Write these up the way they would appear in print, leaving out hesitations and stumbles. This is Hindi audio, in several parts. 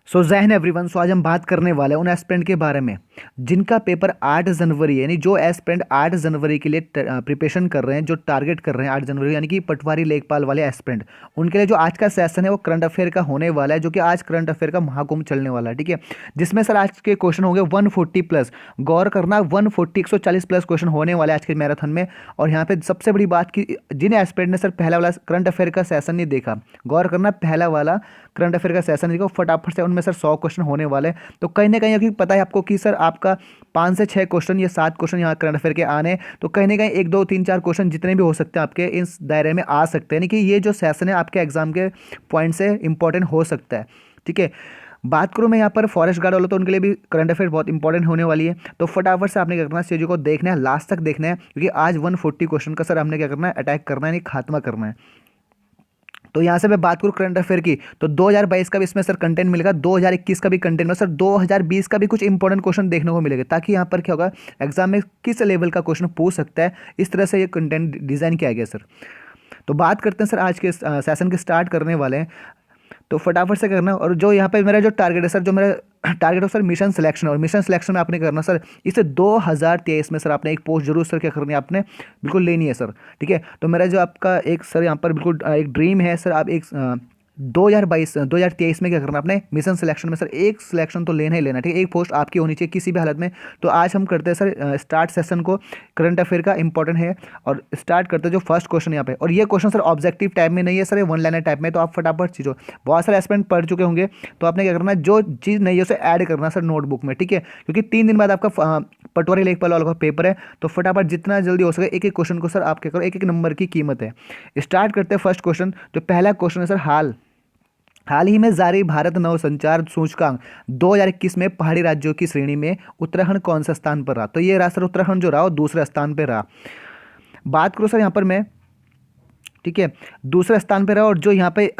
सो जहन एवरीवन, सो आज हम बात करने वाले हैं उन एस्पिरेंट के बारे में जिनका पेपर 8 जनवरी यानी जो एस्पिरेंट 8 जनवरी के लिए प्रिपरेशन कर रहे हैं, जो टारगेट कर रहे हैं 8 जनवरी यानी कि पटवारी लेखपाल वाले एस्पिरेंट, उनके लिए जो आज का सेशन है वो करंट अफेयर का होने वाला है, जो कि आज करंट अफेयर का महाकुंभ चलने वाला है। ठीक है, जिसमें सर आज के क्वेश्चन होंगे 140 प्लस। गौर करना, 140 प्लस क्वेश्चन होने वाले आज के मैराथन में। और यहाँ पे सबसे बड़ी बात कि जिन एस्पिरेंट ने सर पहला वाला करंट अफेयर का सेशन नहीं देखा, गौर करना, पहला वाला करंट अफेयर का सेशन देखो फटाफट से, उनमें सर 100 क्वेश्चन होने वाले हैं। तो कहीं ना कहीं अभी पता है आपको कि सर आपका 5 से 6 क्वेश्चन या 7 क्वेश्चन यहाँ करंट अफेयर के आने हैं। तो कहीं ना कहीं 1 2 3 4 क्वेश्चन जितने भी हो सकते हैं आपके इस दायरे में आ सकते हैं, यानी कि ये जो सेशन है आपके एग्जाम के पॉइंट से इंपॉर्टेंट हो सकता है। ठीक है, बात करूँ मैं यहाँ पर फॉरेस्ट गार्ड वालों, तो उनके लिए भी करंट अफेयर बहुत इंपॉर्टेंट होने वाली है। तो फटाफट से आपने क्या करना है, चीज़ों को देखना है, लास्ट तक देखना है, क्योंकि आज 140 क्वेश्चन का सर हमने क्या करना है, अटैक करना है, यानी खात्मा करना है। तो यहाँ से मैं बात करूँ करंट अफेयर की, तो 2022 का भी इसमें सर कंटेंट मिलेगा, 2021 का भी कंटेंट में सर 2020 का भी कुछ इंपॉर्टेंट क्वेश्चन देखने को मिलेगा, ताकि यहाँ पर क्या होगा, एग्जाम में किस लेवल का क्वेश्चन पूछ सकता है, इस तरह से ये कंटेंट डिज़ाइन किया गया सर। तो बात करते हैं सर, आज के सेशन के स्टार्ट करने वाले हैं, तो फटाफट से करना। और जो यहाँ पे मेरा जो टारगेट है सर, जो मेरा टारगेट है सर मिशन सिलेक्शन, और मिशन सिलेक्शन में आपने करना सर इसे 2023 में सर आपने एक पोस्ट जरूर सर क्या करनी है, आपने बिल्कुल लेनी है सर। ठीक है, तो मेरा जो आपका एक सर यहाँ पर बिल्कुल एक ड्रीम है सर, आप एक 2023 में क्या करना आपने, मिशन सिलेक्शन में सर एक सिलेक्शन तो लेना ही लेना। ठीक है, एक पोस्ट आपकी होनी चाहिए किसी भी हालत में। तो आज हम करते हैं सर स्टार्ट सेशन को, करंट अफेयर का इंपॉर्टेंट है, और स्टार्ट करते हैं जो फर्स्ट क्वेश्चन यहाँ पे। और ये क्वेश्चन सर ऑब्जेक्टिव टाइप में नहीं है सर, ये वन लाइनर टाइप में। तो आप फटाफट चीज़ों, बहुत सारे एस्पिरेंट पढ़ चुके होंगे, तो आपने क्या करना है, जो चीज़ नहीं है उसे ऐड करना सर नोटबुक में। ठीक है, क्योंकि 3 दिन बाद आपका पटवारी लेखपाल वालों का पेपर है, तो फटाफट जितना जल्दी हो सके एक एक क्वेश्चन को सर आप क्या करो, एक एक नंबर की कीमत है। स्टार्ट करते हैं फर्स्ट क्वेश्चन। जो पहला क्वेश्चन है सर, हाल ही में जारी भारत नव संचार सूचकांक 2021 में पहाड़ी राज्यों की श्रेणी में उत्तराखंड कौन सा स्थान पर रहा। तो ये रहा सर उत्तराखंड, जो रहा वो दूसरे स्थान पर रहा। बात करूँ सर यहाँ पर मैं, ठीक है, दूसरे स्थान पर रहा। और जो यहाँ पे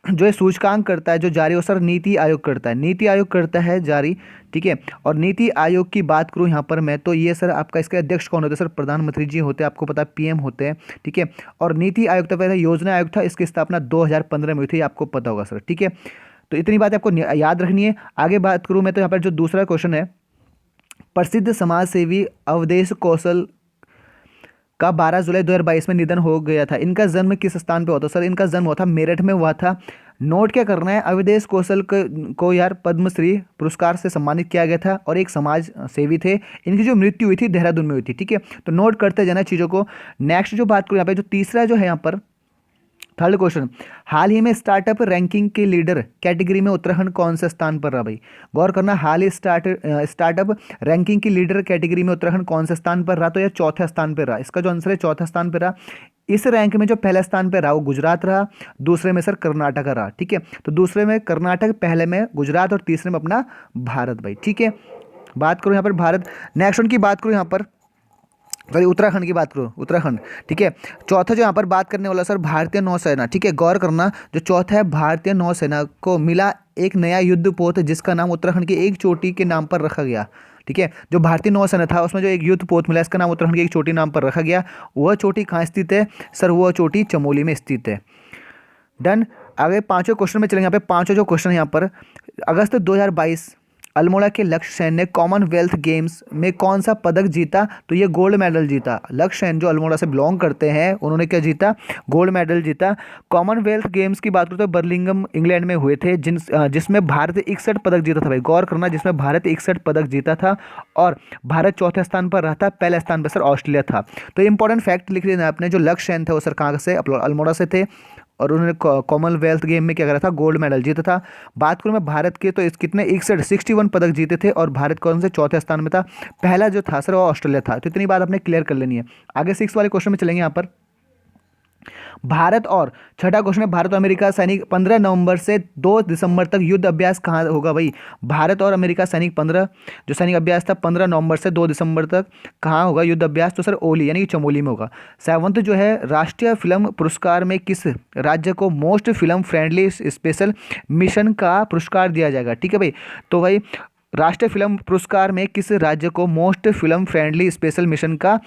जो ये सूचकांक करता है, जो जारी हो सर नीति आयोग करता है, नीति आयोग करता है जारी। ठीक है, और नीति आयोग की बात करूं यहाँ पर मैं, तो ये सर आपका इसके अध्यक्ष कौन होते हैं सर, प्रधानमंत्री जी होते हैं, आपको पता है पीएम होते हैं। ठीक है, और नीति आयोग तो पहले योजना आयोग था, इसकी स्थापना 2015 में हुई थी, आपको पता होगा सर। ठीक है, तो इतनी बात आपको याद रखनी है। आगे बात करूँ मैं, तो यहाँ पर जो दूसरा क्वेश्चन है, प्रसिद्ध समाज सेवी अवधेश कौशल का 12 जुलाई 2022 में निधन हो गया था। इनका जन्म किस स्थान पे हुआ था सर, इनका जन्म हुआ था मेरठ में हुआ था। नोट क्या करना है, अवधेश कौशल को यार पद्मश्री पुरस्कार से सम्मानित किया गया था, और एक समाज सेवी थे। इनकी जो मृत्यु हुई थी देहरादून में हुई थी। ठीक है, तो नोट करते जाना चीज़ों को। नेक्स्ट जो बात करूँ यहाँ पे, जो तीसरा जो है यहाँ पर थर्ड क्वेश्चन, हाल ही में स्टार्टअप रैंकिंग के लीडर कैटेगरी में उत्तराखंड कौन से स्थान पर रहा। भाई गौर करना, हाल ही स्टार्टअप रैंकिंग की लीडर कैटेगरी में उत्तराखंड कौन से स्थान पर रहा, तो यह चौथे स्थान पर रहा। इसका जो आंसर है चौथा स्थान पर रहा। इस रैंक में जो पहले स्थान पर रहा वो गुजरात रहा, दूसरे में सर कर्नाटक रहा। ठीक है, तो दूसरे में कर्नाटक, पहले में गुजरात, और तीसरे में अपना भारत। भाई ठीक है, बात करूँ यहाँ पर भारत। नेक्स्ट उनकी बात करूँ यहाँ पर, सॉरी उत्तराखंड की बात करो, उत्तराखंड। ठीक है, चौथा जो यहाँ पर बात करने वाला सर भारतीय नौसेना। ठीक है, गौर करना, जो चौथा है भारतीय नौसेना को मिला एक नया युद्ध पोत, जिसका नाम उत्तराखंड की एक चोटी के नाम पर रखा गया। ठीक है, जो भारतीय नौसेना था उसमें जो एक युद्ध पोत मिला, इसका नाम उत्तराखंड की एक चोटी नाम पर रखा गया। वह चोटी कहाँ स्थित है सर, वह चोटी चमोली में स्थित है। डन। आगे पांचों क्वेश्चन में चलेंगे। यहाँ पे पांचों जो क्वेश्चन यहाँ पर, अगस्त 2022 अल्मोड़ा के लक्ष्य सेन ने कॉमनवेल्थ गेम्स में कौन सा पदक जीता, तो ये गोल्ड मेडल जीता। लक्ष्य सेन जो अल्मोड़ा से बिलोंग करते हैं, उन्होंने क्या जीता, गोल्ड मेडल जीता। कॉमनवेल्थ गेम्स की बात करूँ तो बर्मिंघम इंग्लैंड में हुए थे, जिसमें भारत 61 पदक जीता था। भाई गौर करना, जिसमें भारत 61 पदक जीता था, और भारत चौथे स्थान पर रहा था, पहले स्थान पर सर ऑस्ट्रेलिया था। तो इंपॉर्टेंट फैक्ट लिख लेना आपने, जो लक्ष्य सेन थे वो सर कहाँ से, अल्मोड़ा से थे, और उन्होंने कॉमनवेल्थ गेम में क्या करा था, गोल्ड मेडल जीता था। बात करूँ मैं भारत के, तो इस कितने 61 पदक जीते थे, और भारत कौन से चौथे स्थान में था, पहला जो था सर वो ऑस्ट्रेलिया था। तो इतनी बात आपने क्लियर कर लेनी है। आगे 6 वाले क्वेश्चन में चलेंगे यहाँ पर। भारत और छठा क्वेश्चन है, भारत और अमेरिका सैनिक 15 नवंबर से 2 दिसंबर तक युद्ध अभ्यास कहाँ होगा। भाई भारत और अमेरिका सैनिक 15 जो सैनिक अभ्यास था 15 नवंबर से 2 दिसंबर तक कहाँ होगा युद्ध अभ्यास, तो सर ओली यानी कि चमोली में होगा। 7th जो है, राष्ट्रीय फिल्म पुरस्कार में किस राज्य को most film friendly special mission का पुरस्कार दिया जाएगा। ठीक है भाई, तो भाई राष्ट्रीय फिल्म पुरस्कार में किस राज्य को most film friendly special mission का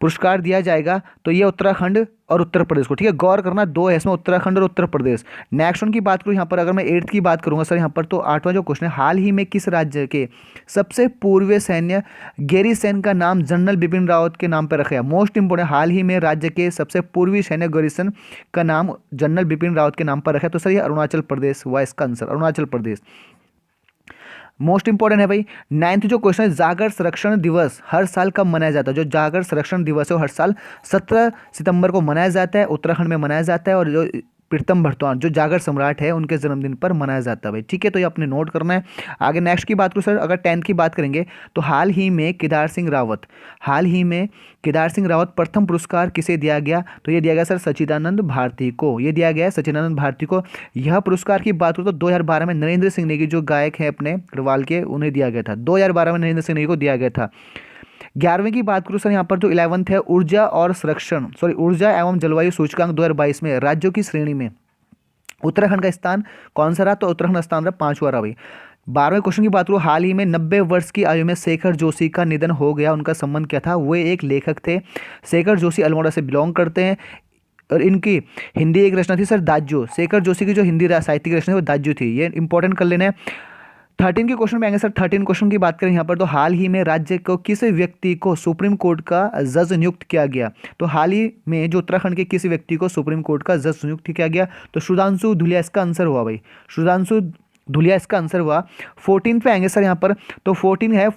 पुरस्कार दिया जाएगा, तो ये उत्तराखंड और उत्तर प्रदेश को, ठीक है। गौर करना, दो है इसमें, उत्तराखंड और उत्तर प्रदेश। नेक्स्ट वन की बात करूँ यहाँ पर, अगर मैं 8th की बात करूँगा सर यहाँ पर, तो 8वां जो क्वेश्चन है, हाल ही में किस राज्य के सबसे पूर्वीय सैन्य गैरीसैन का नाम जनरल बिपिन रावत के नाम पर रखा है? मोस्ट इंपोर्टेंट, हाल ही में राज्य के सबसे पूर्वी सैन्य गैरीसन का नाम जनरल बिपिन रावत के नाम पर रखा है, तो सर ये अरुणाचल प्रदेश हुआ इसका answer, Arunachal Pradesh. Most important है भाई। 9th जो क्वेश्चन है, जागर संरक्षण दिवस हर साल कब मनाया जाता है? जो जागर संरक्षण दिवस है वो हर साल 17 सितंबर को मनाया जाता है, उत्तराखंड में मनाया जाता है, और जो प्रीतम भरतौन जो जागर सम्राट है उनके जन्मदिन पर मनाया जाता है भाई, ठीक है। तो ये अपने नोट करना है। आगे नेक्स्ट की बात करूँ सर, अगर 10th की बात करेंगे, तो हाल ही में केदार सिंह रावत प्रथम पुरस्कार किसे दिया गया? तो ये दिया गया सर सच्चिदानंद भारती को, ये दिया गया है सच्चिदानंद भारती को। यह पुरस्कार की बात करूँ तो 2012 में नरेंद्र सिंह नेगी जो गायक हैं अपने गढ़वाल के, उन्हें दिया गया था, 2012 में नरेंद्र सिंह नेगी को दिया गया था। 11वीं की बात करूँ सर यहाँ पर, जो 11th है, ऊर्जा एवं जलवायु सूचकांक 2022 में राज्यों की श्रेणी में उत्तराखंड का स्थान कौन सा रहा? तो उत्तराखंड स्थान रहा 5वां रहा भाई। 12वें क्वेश्चन की बात करूँ, हाल ही में 90 वर्ष की आयु में शेखर जोशी का निधन हो गया, उनका संबंध क्या था? वे एक लेखक थे। शेखर जोशी अल्मोड़ा से बिलोंग करते हैं, और इनकी हिंदी एक रचना थी सर दाज्यू। शेखर जोशी की जो हिंदी साहित्यिक रचना है वो दाज्यू थी, ये इंपॉर्टेंट कर लेना है। 13 के क्वेश्चन में आएंगे सर। 13 क्वेश्चन की बात करें यहाँ पर, तो हाल ही में राज्य को किस व्यक्ति को सुप्रीम कोर्ट का जज नियुक्त किया गया? तो हाल ही में जो उत्तराखंड के किस व्यक्ति को सुप्रीम कोर्ट का जज नियुक्त किया गया? तो सुधांशु धुलिया इसका आंसर हुआ भाई, सुधांशु धुलिया इसका आंसर हुआ। 14 पे आएंगे सर यहाँ पर, तो 14 है,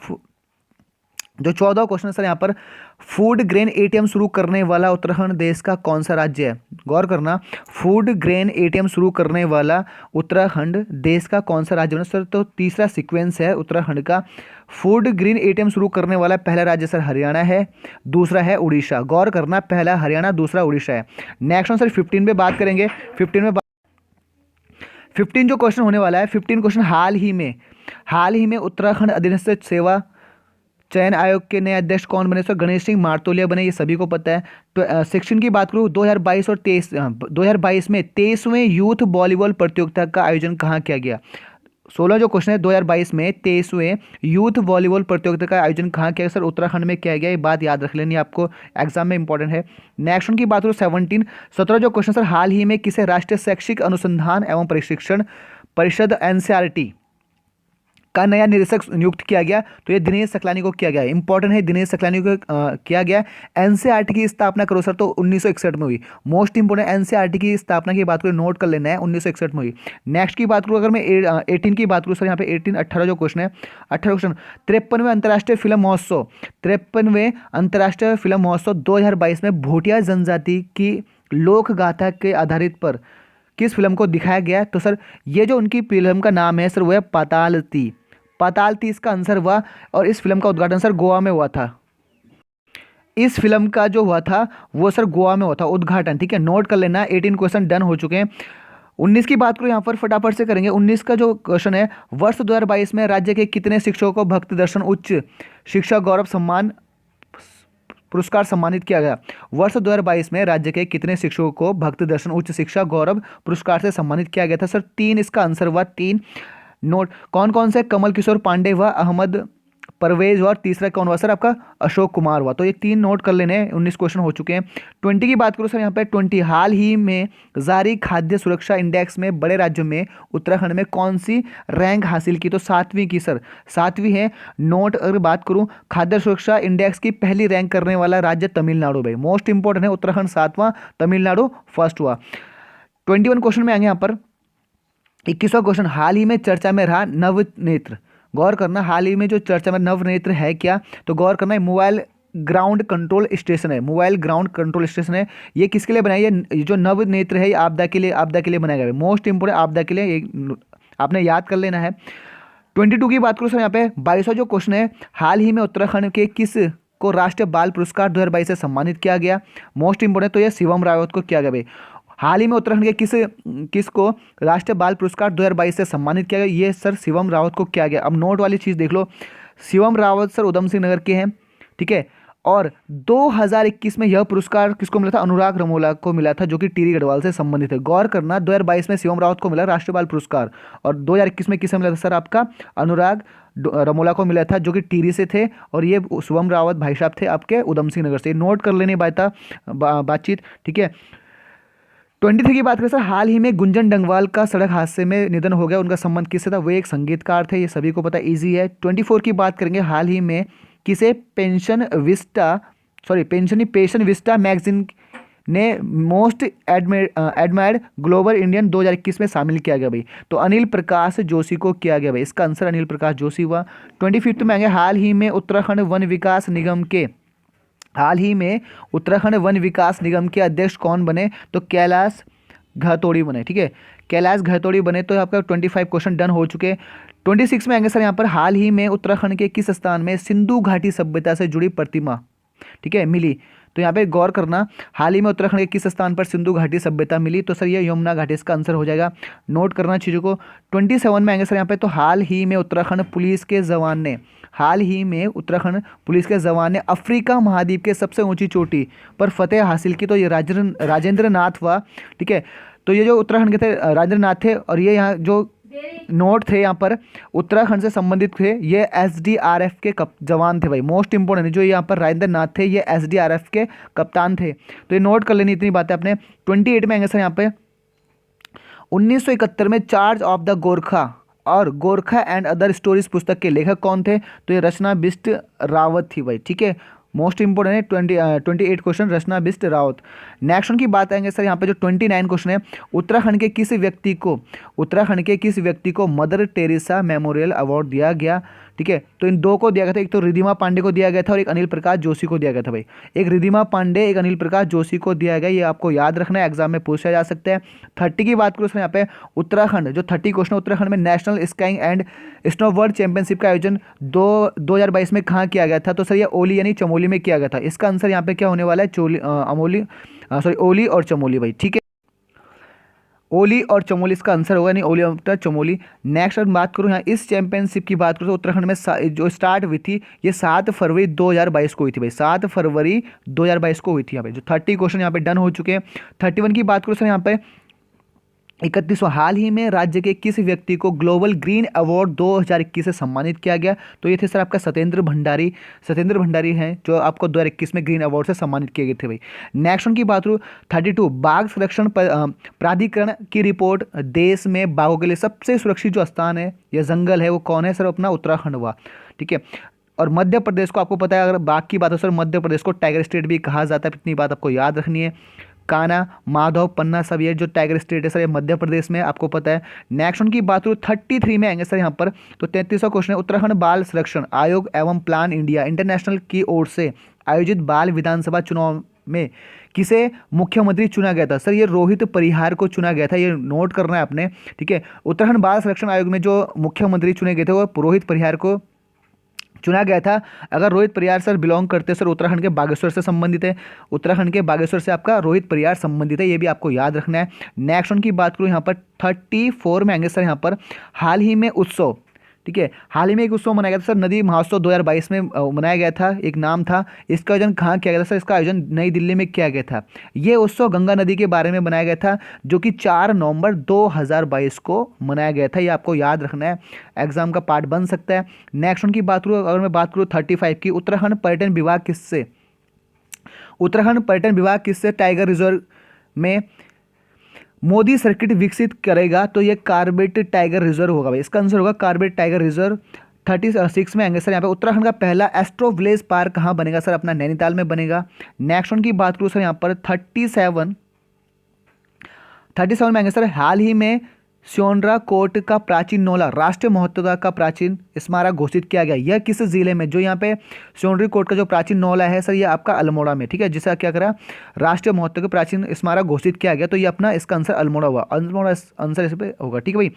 जो 14 क्वेश्चन है सर यहाँ पर, फूड ग्रेन एटीएम शुरू करने वाला उत्तराखंड देश का कौन सा राज्य है? गौर करना, फूड ग्रेन एटीएम शुरू करने वाला उत्तराखंड देश का कौन सा राज्य है सर? तो तीसरा सीक्वेंस है उत्तराखंड का। फूड ग्रेन एटीएम शुरू करने वाला पहला राज्य सर हरियाणा है, दूसरा है उड़ीसा। गौर करना, पहला हरियाणा, दूसरा उड़ीसा है। नेक्स्ट वन सर 15 पे बात करेंगे। 15 जो क्वेश्चन होने वाला है, 15 क्वेश्चन, हाल ही में उत्तराखंड अधीनस्थ सेवा चयन आयोग के नए अध्यक्ष कौन बने? सर गणेश सिंह मारतोलिया बने, ये सभी को पता है। तो सेक्शन की बात करूँ, 2022 और 2022 में 23वें यूथ वॉलीबॉल प्रतियोगिता का आयोजन कहाँ किया गया? 16 जो क्वेश्चन है, 2022 में 23वें यूथ वॉलीबॉल प्रतियोगिता का आयोजन कहाँ किया गया? सर उत्तराखंड में किया गया, ये बात याद रख लेनी, आपको एग्जाम में इंपॉर्टेंट है। नेक्स्ट की बात करूँ 17 जो क्वेश्चन सर, हाल ही में किसे राष्ट्रीय शैक्षिक अनुसंधान एवं प्रशिक्षण परिषद NCERT का नया निदेशक नियुक्त किया गया? तो ये दिनेश सकलानी को किया गया, इंपॉर्टेंट है, दिनेश सकलानी को किया गया। NCERT की स्थापना करो सर, तो 1961 में हुई। मोस्ट इंपोर्टेंट, NCERT की स्थापना की बात करो, नोट कर लेना है, 1961 में हुई। नेक्स्ट की बात करूँ, अगर मैं 18 की बात करूँ सर यहाँ पे 18 जो क्वेश्चन है, 18 क्वेश्चन, 53वें अंतर्राष्ट्रीय फिल्म महोत्सव 2022 में भोटिया जनजाति की लोक गाथा के आधारित पर किस फिल्म को दिखाया गया? तो सर ये जो उनकी फिल्म का नाम है सर वो है पातालती इसका आंसर हुआ। और इस फिल्म का उद्घाटन सर गोवा में हुआ था। इस फिल्म का जो हुआ था वो सर गोवा में हुआ था उद्घाटन, ठीक है, नोट कर लेना। 18 क्वेश्चन डन हो चुके हैं। 19 की बात करो यहाँ पर, फटाफट से करेंगे। 19 का जो क्वेश्चन है, वर्ष 2022 में राज्य के कितने शिक्षकों को भक्ति दर्शन उच्च शिक्षा गौरव सम्मान पुरस्कार सम्मानित किया गया? वर्ष 2022 में राज्य के कितने शिक्षकों को भक्ति दर्शन उच्च शिक्षा गौरव पुरस्कार से सम्मानित किया गया था? सर 3 इसका आंसर हुआ, 3। नोट, कौन कौन से? कमल किशोर पांडे हुआ, अहमद परवेज हुआ, और तीसरा कौन हुआ सर आपका? अशोक कुमार हुआ। तो ये 3 नोट कर लेने हैं। 19 क्वेश्चन हो चुके हैं। 20 की बात करो सर यहाँ पे, 20 हाल ही में जारी खाद्य सुरक्षा इंडेक्स में बड़े राज्यों में उत्तराखंड में कौन सी रैंक हासिल की? तो 7वीं की सर, 7वीं है। नोट, अगर बात करूँ खाद्य सुरक्षा इंडेक्स की पहली रैंक करने वाला राज्य तमिलनाडु भाई, मोस्ट इंपॉर्टेंट है। उत्तराखंड 7वां, तमिलनाडु फर्स्ट हुआ। 21 क्वेश्चन में आएंगे यहाँ पर। 21वां क्वेश्चन, हाल ही में चर्चा में रहा नवनेत्र। गौर करना, हाल ही में जो चर्चा में नवनेत्र है क्या? तो गौर करना, मोबाइल ग्राउंड कंट्रोल स्टेशन है, मोबाइल ग्राउंड कंट्रोल स्टेशन है। ये किसके लिए बनाया? ये जो नवनेत्र है ये आपदा के लिए बनाया गया है, मोस्ट इंपोर्टेंट, आपदा के लिए, आपने याद कर लेना है। 22 की बात करो सर यहाँ पे, 22वां जो क्वेश्चन है, हाल ही में उत्तराखंड के किस को राष्ट्रीय बाल पुरस्कार 2022 से सम्मानित किया गया? मोस्ट इंपोर्टेंट, तो ये शिवम रावत को किया गया भाई। हाल ही में उत्तराखंड के किस को राष्ट्रीय बाल पुरस्कार 2022 से सम्मानित किया गया? ये सर शिवम रावत को किया गया। अब नोट वाली चीज़ देख लो, शिवम रावत सर उधम सिंह नगर के हैं, ठीक है, और 2021 में यह पुरस्कार किसको मिला था? अनुराग रमोला को मिला था, जो कि टिहरी गढ़वाल से संबंधित है। गौर करना, 2022 में शिवम रावत को मिला राष्ट्रीय बाल पुरस्कार, और 2021 में किसे मिला था सर? आपका अनुराग रमोला को मिला था, जो कि टिहरी से थे, और ये शिवम रावत भाई साहब थे आपके उधम सिंह नगर से। नोट कर लेने बातचीत, ठीक है। 23 की बात करें सर, हाल ही में गुंजन डंगवाल का सड़क हादसे में निधन हो गया। उनका संबंध किससे था? वो एक संगीतकार थे, ये सभी को पता, इजी है। 24 की बात करेंगे, हाल ही में किसे पेशन विस्टा मैगजीन ने मोस्ट एडमायर्ड ग्लोबल इंडियन 2021 में शामिल किया गया भाई? तो अनिल प्रकाश जोशी को किया गया भाई, इसका आंसर अनिल प्रकाश जोशी हुआ। 25 में आएंगे, हाल ही में उत्तराखंड वन विकास निगम के अध्यक्ष कौन बने? तो कैलाश घतोड़ी बने, ठीक है, कैलाश घतोड़ी बने। तो आपका 25 क्वेश्चन डन हो चुके। 26 में आएंगे सर, यहाँ पर हाल ही में उत्तराखंड के किस स्थान में सिंधु घाटी सभ्यता से जुड़ी प्रतिमा, ठीक है, मिली? तो यहाँ पे गौर करना, हाल ही में उत्तराखंड के किस स्थान पर सिंधु घाटी सभ्यता मिली? तो सर ये यमुना घाटी इसका आंसर हो जाएगा। नोट करना चीज़ों को। 27 में आएंगे सर यहाँ पे, तो हाल ही में उत्तराखंड पुलिस के जवान ने अफ्रीका महाद्वीप के सबसे ऊंची चोटी पर फतेह हासिल की। तो ये राजेंद्र नाथ हुआ, ठीक है। तो ये जो उत्तराखंड के थे राजेंद्र नाथ थे, और ये यहाँ जो नोट थे यहाँ पर उत्तराखंड से संबंधित थे, ये एसडीआरएफ के जवान थे भाई। मोस्ट इंपोर्टेंट जो यहाँ पर राजेंद्र नाथ थे, ये एसडीआरएफ के कप्तान थे। तो ये नोट कर लेनी, इतनी बातें अपने। 28 में आएंगे सर यहाँ पे, 1971 में चार्ज ऑफ द गोरखा और गोरखा एंड अदर स्टोरीज पुस्तक के लेखक कौन थे? तो ये रचना बिष्ट रावत थी भाई, ठीक है। मोस्ट इंपोर्टेंट है 28 क्वेश्चन, रचना बिष्ट रावत। नेक्स्ट की बात आएंगे सर यहाँ पे, जो 29 क्वेश्चन है, उत्तराखंड के किस व्यक्ति को मदर टेरेसा मेमोरियल अवार्ड दिया गया? ठीक है, तो इन दो को दिया गया था, एक तो रिधिमा पांडे को दिया गया था और एक अनिल प्रकाश जोशी को दिया गया था भाई। एक रिधिमा पांडे, एक अनिल प्रकाश जोशी को दिया गया, ये आपको याद रखना है, एग्जाम में पूछा जा सकता है। 30 की बात करूँ सर यहाँ पे, उत्तराखंड जो 30 क्वेश्चन, उत्तराखंड में national skiing and snow world championship का आयोजन 2022 में कहाँ किया गया था? तो सर ये ओली यानी चमोली में किया गया था। इसका आंसर यहाँ पे क्या होने वाला है? ओली और चमोली भाई, ठीक है। ओली और चमोली इसका आंसर होगा, नहीं ओली और चमोली। नेक्स्ट अगर बात करूँ यहाँ इस चैंपियनशिप की बात करूँ, तो उत्तराखंड में जो स्टार्ट हुई थी, ये 7 फरवरी 2022 को हुई थी भाई, 7 फरवरी 2022 को हुई थी यहाँ पे। जो 30 क्वेश्चन यहाँ पे डन हो चुके हैं। 31 की बात करूँ सर यहाँ पे, 31वां, हाल ही में राज्य के किस व्यक्ति को ग्लोबल ग्रीन अवार्ड 2021 से सम्मानित किया गया? तो ये थे सर आपका सत्येंद्र भंडारी हैं, जो आपको 2021 में ग्रीन अवार्ड से सम्मानित किए गए थे भाई। नेक्स्ट की बात करूँ 32, बाघ संरक्षण प्राधिकरण की रिपोर्ट, देश में बाघों के लिए सबसे सुरक्षित जो स्थान है या जंगल है वो कौन है सर? अपना उत्तराखंड हुआ, ठीक है। और मध्य प्रदेश को आपको पता है, अगर बाघ की बात हो सर, मध्य प्रदेश को टाइगर स्टेट भी कहा जाता है, इतनी बात आपको याद रखनी है। कान्हा, माधव, पन्ना, सब ये जो टाइगर स्टेट है सर, ये मध्य प्रदेश में आपको पता है। नेक्स्ट उनकी बात करूँ 33 में आएंगे सर यहाँ पर, तो 33वां क्वेश्चन है, उत्तराखंड बाल संरक्षण आयोग एवं प्लान इंडिया इंटरनेशनल की ओर से आयोजित बाल विधानसभा चुनाव में किसे मुख्यमंत्री चुना गया था? सर ये रोहित परिहार को चुना गया था, ये नोट करना है आपने, ठीक है। उत्तराखंड बाल संरक्षण आयोग में जो मुख्यमंत्री चुने गए थे वो रोहित परिहार को चुना गया था। अगर रोहित परिहार सर बिलोंग करते हैं सर, उत्तराखंड के बागेश्वर से संबंधित है, उत्तराखंड के बागेश्वर से आपका रोहित परिहार संबंधित है, ये भी आपको याद रखना है। नेक्स्ट उनकी बात करूँ यहाँ पर 34 में आएंगे सर यहाँ पर, हाल ही में उत्सव, ठीक है, हाल ही में एक उत्सव मनाया गया था सर, नदी महोत्सव 2022 में मनाया गया था, एक नाम था। इसका आयोजन कहाँ किया गया था सर? इसका आयोजन नई दिल्ली में किया गया था। ये उत्सव गंगा नदी के बारे में बनाया गया था, जो कि 4 नवंबर 2022 को मनाया गया था, ये आपको याद रखना है, एग्जाम का पार्ट बन सकता है। नेक्स्ट उनकी बात करूँ, अगर मैं बात करूँ 35 की, उत्तराखंड पर्यटन विभाग किससे टाइगर रिजर्व में मोदी सर्किट विकसित करेगा? तो ये कार्बेट टाइगर रिजर्व होगा भाई, इसका आंसर होगा कार्बेट टाइगर रिजर्व। 36 में आएंगे सर यहाँ पे, उत्तराखंड का पहला एस्ट्रो विलेज पार्क कहाँ बनेगा सर? अपना नैनीताल में बनेगा। नेक्स्ट वन की बात करूँ सर यहाँ पर 37 में आएंगे सर, हाल ही में स्योनरा कोट का प्राचीन नौला राष्ट्रीय महत्वता का प्राचीन स्मारक घोषित किया गया। यह किस जिले में? जो यहाँ पे स्योनरी कोट का जो प्राचीन नौला है सर, ये आपका अल्मोड़ा में, ठीक है, जिसका क्या करा राष्ट्रीय महत्व का प्राचीन स्मारक घोषित किया गया। तो ये अपना इसका आंसर अल्मोड़ा हुआ, अल्मोड़ा आंसर इस पे होगा, ठीक है भाई।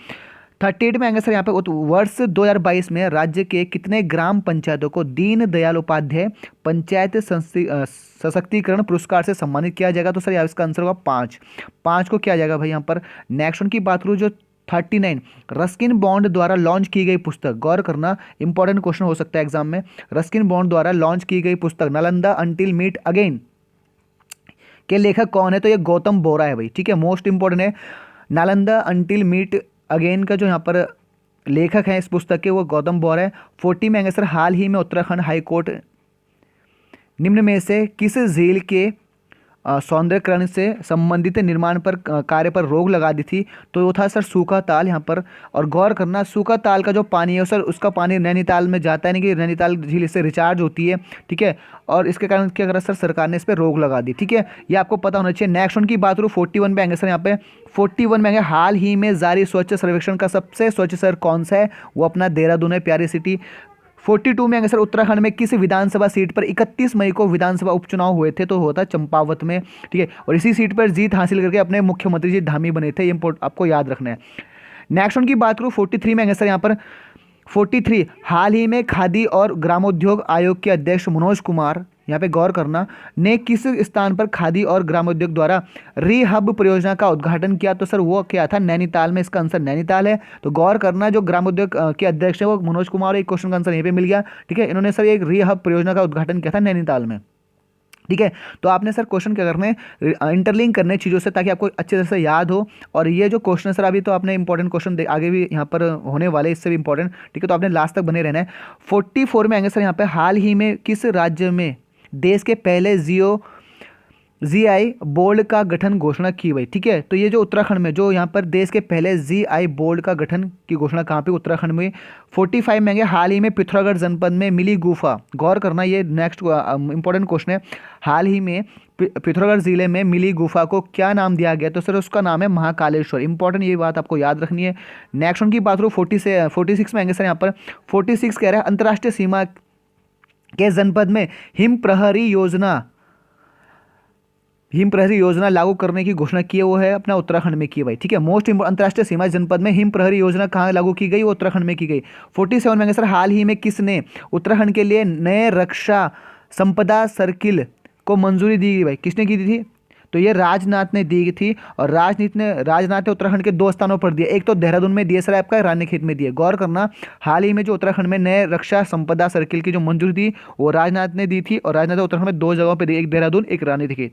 38 में आएंगे सर यहाँ पे, वर्ष 2022 में राज्य के कितने ग्राम पंचायतों को दीन दयाल उपाध्याय पंचायत सशक्तिकरण पुरस्कार से सम्मानित किया जाएगा? तो सर यहाँ इसका आंसर होगा 5 को किया जाएगा भाई यहाँ पर। नेक्स्ट उनकी बात करूँ, जो 39 रस्किन बॉन्ड द्वारा लॉन्च की गई पुस्तक, गौर करना इंपॉर्टेंट क्वेश्चन हो सकता है एग्जाम में। रस्किन बॉन्ड द्वारा लॉन्च की गई पुस्तक नालंदा अंटिल मीट अगेन के लेखक कौन है? तो ये गौतम बोरा है भाई, ठीक है, मोस्ट इंपॉर्टेंट है। नालंदा अंटिल मीट अगेन का जो यहाँ पर लेखक है इस पुस्तक के वो गौतम बोरा है। 40 में आएंगे सर, हाल ही में उत्तराखंड हाईकोर्ट निम्न में से किस झील के सौंदर्यकरण से संबंधित निर्माण पर कार्य पर रोक लगा दी थी? तो वो था सर सूखा ताल यहाँ पर। और गौर करना सूखा ताल का जो पानी है सर उसका पानी नैनीताल में जाता है, नहीं कि नैनीताल झील इससे रिचार्ज होती है, ठीक है, और इसके कारण क्या करा सर सरकार ने इस पर रोक लगा दी, ठीक है, ये आपको पता होना चाहिए। नेक्स्ट उनकी बात करूँ 41 में आएंगे सर, यहाँ पे 41 में आएंगे हाल ही में जारी स्वच्छ सर्वेक्षण का सबसे स्वच्छ शहर कौन सा है? वो अपना देहरादून है, प्यारी सिटी। 42 में आएंगे सर, उत्तराखंड में किस विधानसभा सीट पर 31 मई को विधानसभा उपचुनाव हुए थे? तो होता चंपावत में, ठीक है, और इसी सीट पर जीत हासिल करके अपने मुख्यमंत्री जी धामी बने थे, ये आपको याद रखना है। नेक्स्ट उनकी बात करूँ 43 में आएंगे सर, यहाँ पर 43 हाल ही में खादी और ग्रामोद्योग आयोग के अध्यक्ष मनोज कुमार, यहाँ पे गौर करना, ने किस स्थान पर खादी और ग्रामोद्योग द्वारा रीहब परियोजना का उद्घाटन किया? तो सर वो क्या था? नैनीताल में, इसका आंसर नैनीताल है। तो गौर करना जो ग्रामोद्योग के अध्यक्ष है वो मनोज कुमार, एक क्वेश्चन का आंसर यहीं पे मिल गया, ठीक है, इन्होंने सर एक रीहब परियोजना का उद्घाटन किया था नैनीताल में, ठीक है। तो आपने सर क्वेश्चन क्या करने, इंटरलिंक करने चीज़ों से ताकि आपको अच्छे तरह से याद हो। और ये जो क्वेश्चन है सर अभी तो आपने इंपॉर्टेंट क्वेश्चन आगे भी यहाँ पर होने वाले, इससे भी इंपॉर्टेंट, ठीक है, तो आपने लास्ट तक बने रहना है। 44 में आएंगे सर, यहाँ पे हाल ही में किस राज्य में देश के पहले जीआई बोर्ड का गठन घोषणा की गई? ठीक है, तो ये जो उत्तराखंड में जो यहाँ पर देश के पहले जीआई बोर्ड का गठन की घोषणा कहाँ पे? उत्तराखंड में। 45 में हाल ही में पिथौरागढ़ जनपद में मिली गुफा, गौर करना ये नेक्स्ट इंपॉर्टेंट क्वेश्चन है। हाल ही में पिथौरागढ़ जिले में मिली गुफा को क्या नाम दिया गया? तो सर उसका नाम है महाकालेश्वर, इंपॉर्टेंट ये बात आपको याद रखनी है। नेक्स्ट उनकी बात करूँ 46 में आएंगे सर, यहाँ पर 46 कह रहा है अंतर्राष्ट्रीय सीमा के जनपद में हिम प्रहरी योजना लागू करने की घोषणा की है, वो है अपना उत्तराखंड में की भाई, ठीक है। मोस्ट इंपोर्टेंट अंतर्राष्ट्रीय सीमा जनपद में हिम प्रहरी योजना कहाँ लागू की गई? वो उत्तराखंड में की गई। 47 में सर हाल ही में किसने उत्तराखंड के लिए नए रक्षा संपदा सर्किल को मंजूरी दी गई? भाई किसने की दी थी? तो ये राजनाथ ने दी थी, और राजनाथ ने उत्तराखंड के 2 स्थानों पर दिया, एक तो देहरादून में दिए सर आपका, रानीखेत में दिए। गौर करना हाल ही में जो उत्तराखंड में नए रक्षा संपदा सर्किल की जो मंजूरी दी वो राजनाथ ने दी थी, और राजनाथ ने उत्तराखंड में 2 जगहों पर दी, एक देहरादून एक रानीखेत।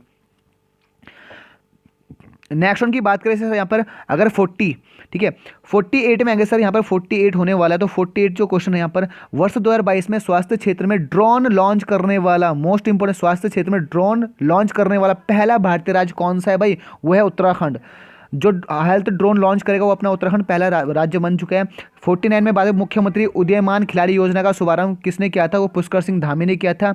नेक्स्ट वन की बात करें सर यहाँ पर अगर 40, ठीक है, 48 में आएंगे सर, यहाँ पर 48 होने वाला है। तो 48 जो क्वेश्चन है यहाँ पर, वर्ष 2022 में स्वास्थ्य क्षेत्र में ड्रोन लॉन्च करने वाला, मोस्ट इंपोर्टेंट, स्वास्थ्य क्षेत्र में ड्रोन लॉन्च करने वाला पहला भारतीय राज्य कौन सा है भाई? वो है उत्तराखंड। जो हेल्थ ड्रोन लॉन्च करेगा वो अपना उत्तराखंड पहला राज्य बन चुका है। 49 में बाद मुख्यमंत्री उदयमान खिलाड़ी योजना का शुभारंभ किसने किया था? वो पुष्कर सिंह धामी ने किया था,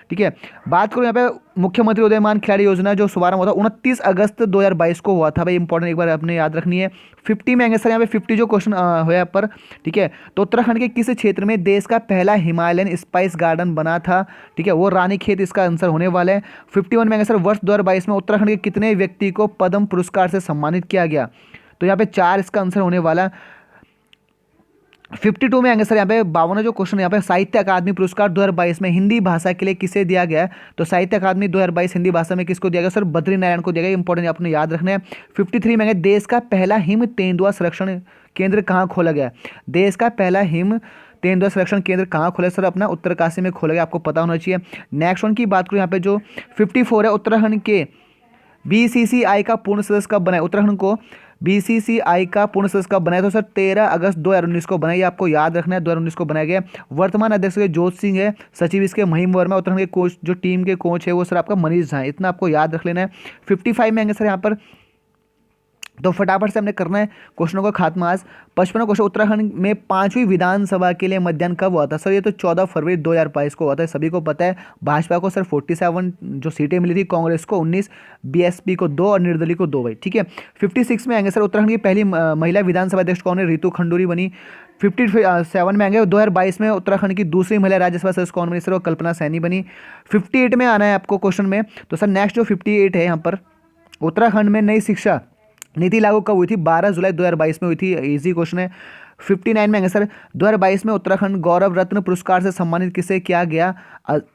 ठीक है। बात करूँ यहाँ पे मुख्यमंत्री उदयमान खिलाड़ी योजना जो शुभारंभ हुआ था 29 अगस्त 2022 को हुआ था भाई, इंपॉर्टेंट एक बार आपने याद रखनी है। 50 में आएंगे सर, यहाँ पे 50 जो क्वेश्चन हुआ यहाँ पर, ठीक है, तो उत्तराखंड के किस क्षेत्र में देश का पहला हिमालयन स्पाइस गार्डन बना था? ठीक है, वो रानीखेत इसका आंसर होने वाला है। 51 में आएंगे सर, वर्ष 2022 में उत्तराखंड के कितने व्यक्ति को पद्म पुरस्कार से सम्मानित किया गया? तो यहाँ पे 4 इसका आंसर होने वाला। 52 में आएंगे सर, यहाँ पे 52 जो क्वेश्चन यहाँ पे साहित्य अकादमी पुरस्कार 2022 में हिंदी भाषा के लिए किसे दिया गया है? तो साहित्य अकादमी 2022 हिंदी भाषा में किसको दिया गया सर? बद्री नारायण को दिया गया, इंपॉर्टेंट आपने याद रखना है। 53 में आएंगे, देश का पहला हिम तेंदुआ संरक्षण केंद्र कहाँ खोला गया? देश का पहला हिम तेंदुआ संरक्षण केंद्र कहाँ खोला सर? अपना उत्तरकाशी में खोला गया, आपको पता होना चाहिए। नेक्स्ट वन की बात करूँ यहाँ पे जो 54 है, उत्तराखंड के बीसीसीआई का पूर्ण सदस्य कब बनाया? उत्तराखंड को बीसीसीआई का पूर्ण सदस्य कब बनाया? तो सर 13 अगस्त 2019 को बनाया, आपको याद रखना है, 2019 को बनाया गया। वर्तमान अध्यक्ष जोत सिंह है, सचिव इसके महिम वर्मा, उत्तराखंड के कोच जो टीम के कोच है वो सर आपका मनीष झा है, इतना आपको याद रख लेना है। 55 में आएंगे सर यहाँ पर, तो फटाफट से हमने करना है क्वेश्चनों का खात्मा आज। 55वां क्वेश्चन, उत्तराखंड में 5वीं विधानसभा के लिए मतदान कब हुआ था? सर ये तो 14 फरवरी 2022 को हुआ था, सभी को पता है। भाजपा को सर 47 जो सीटें मिली थी, कांग्रेस को 19, बीएसपी को 2 और निर्दलीय को 2 भाई, ठीक है। 56 में आएंगे सर, उत्तराखंड की पहली महिला विधानसभा अध्यक्ष कौन है? रितु खंडूरी बनी। 57 में आएंगे, 2022 में उत्तराखंड की दूसरी महिला राज्यसभा सदस्य कौन बनी सर? वो कल्पना सैनी बनी। 58 में आना है आपको क्वेश्चन में, तो सर नेक्स्ट जो 58 है यहाँ पर, उत्तराखंड में नई शिक्षा नीति लागू कब हुई थी? 12 जुलाई 2022 में हुई थी, इजी क्वेश्चन है। 59 में आएंगे सर, 2022 में उत्तराखंड गौरव रत्न पुरस्कार से सम्मानित किसे किया गया?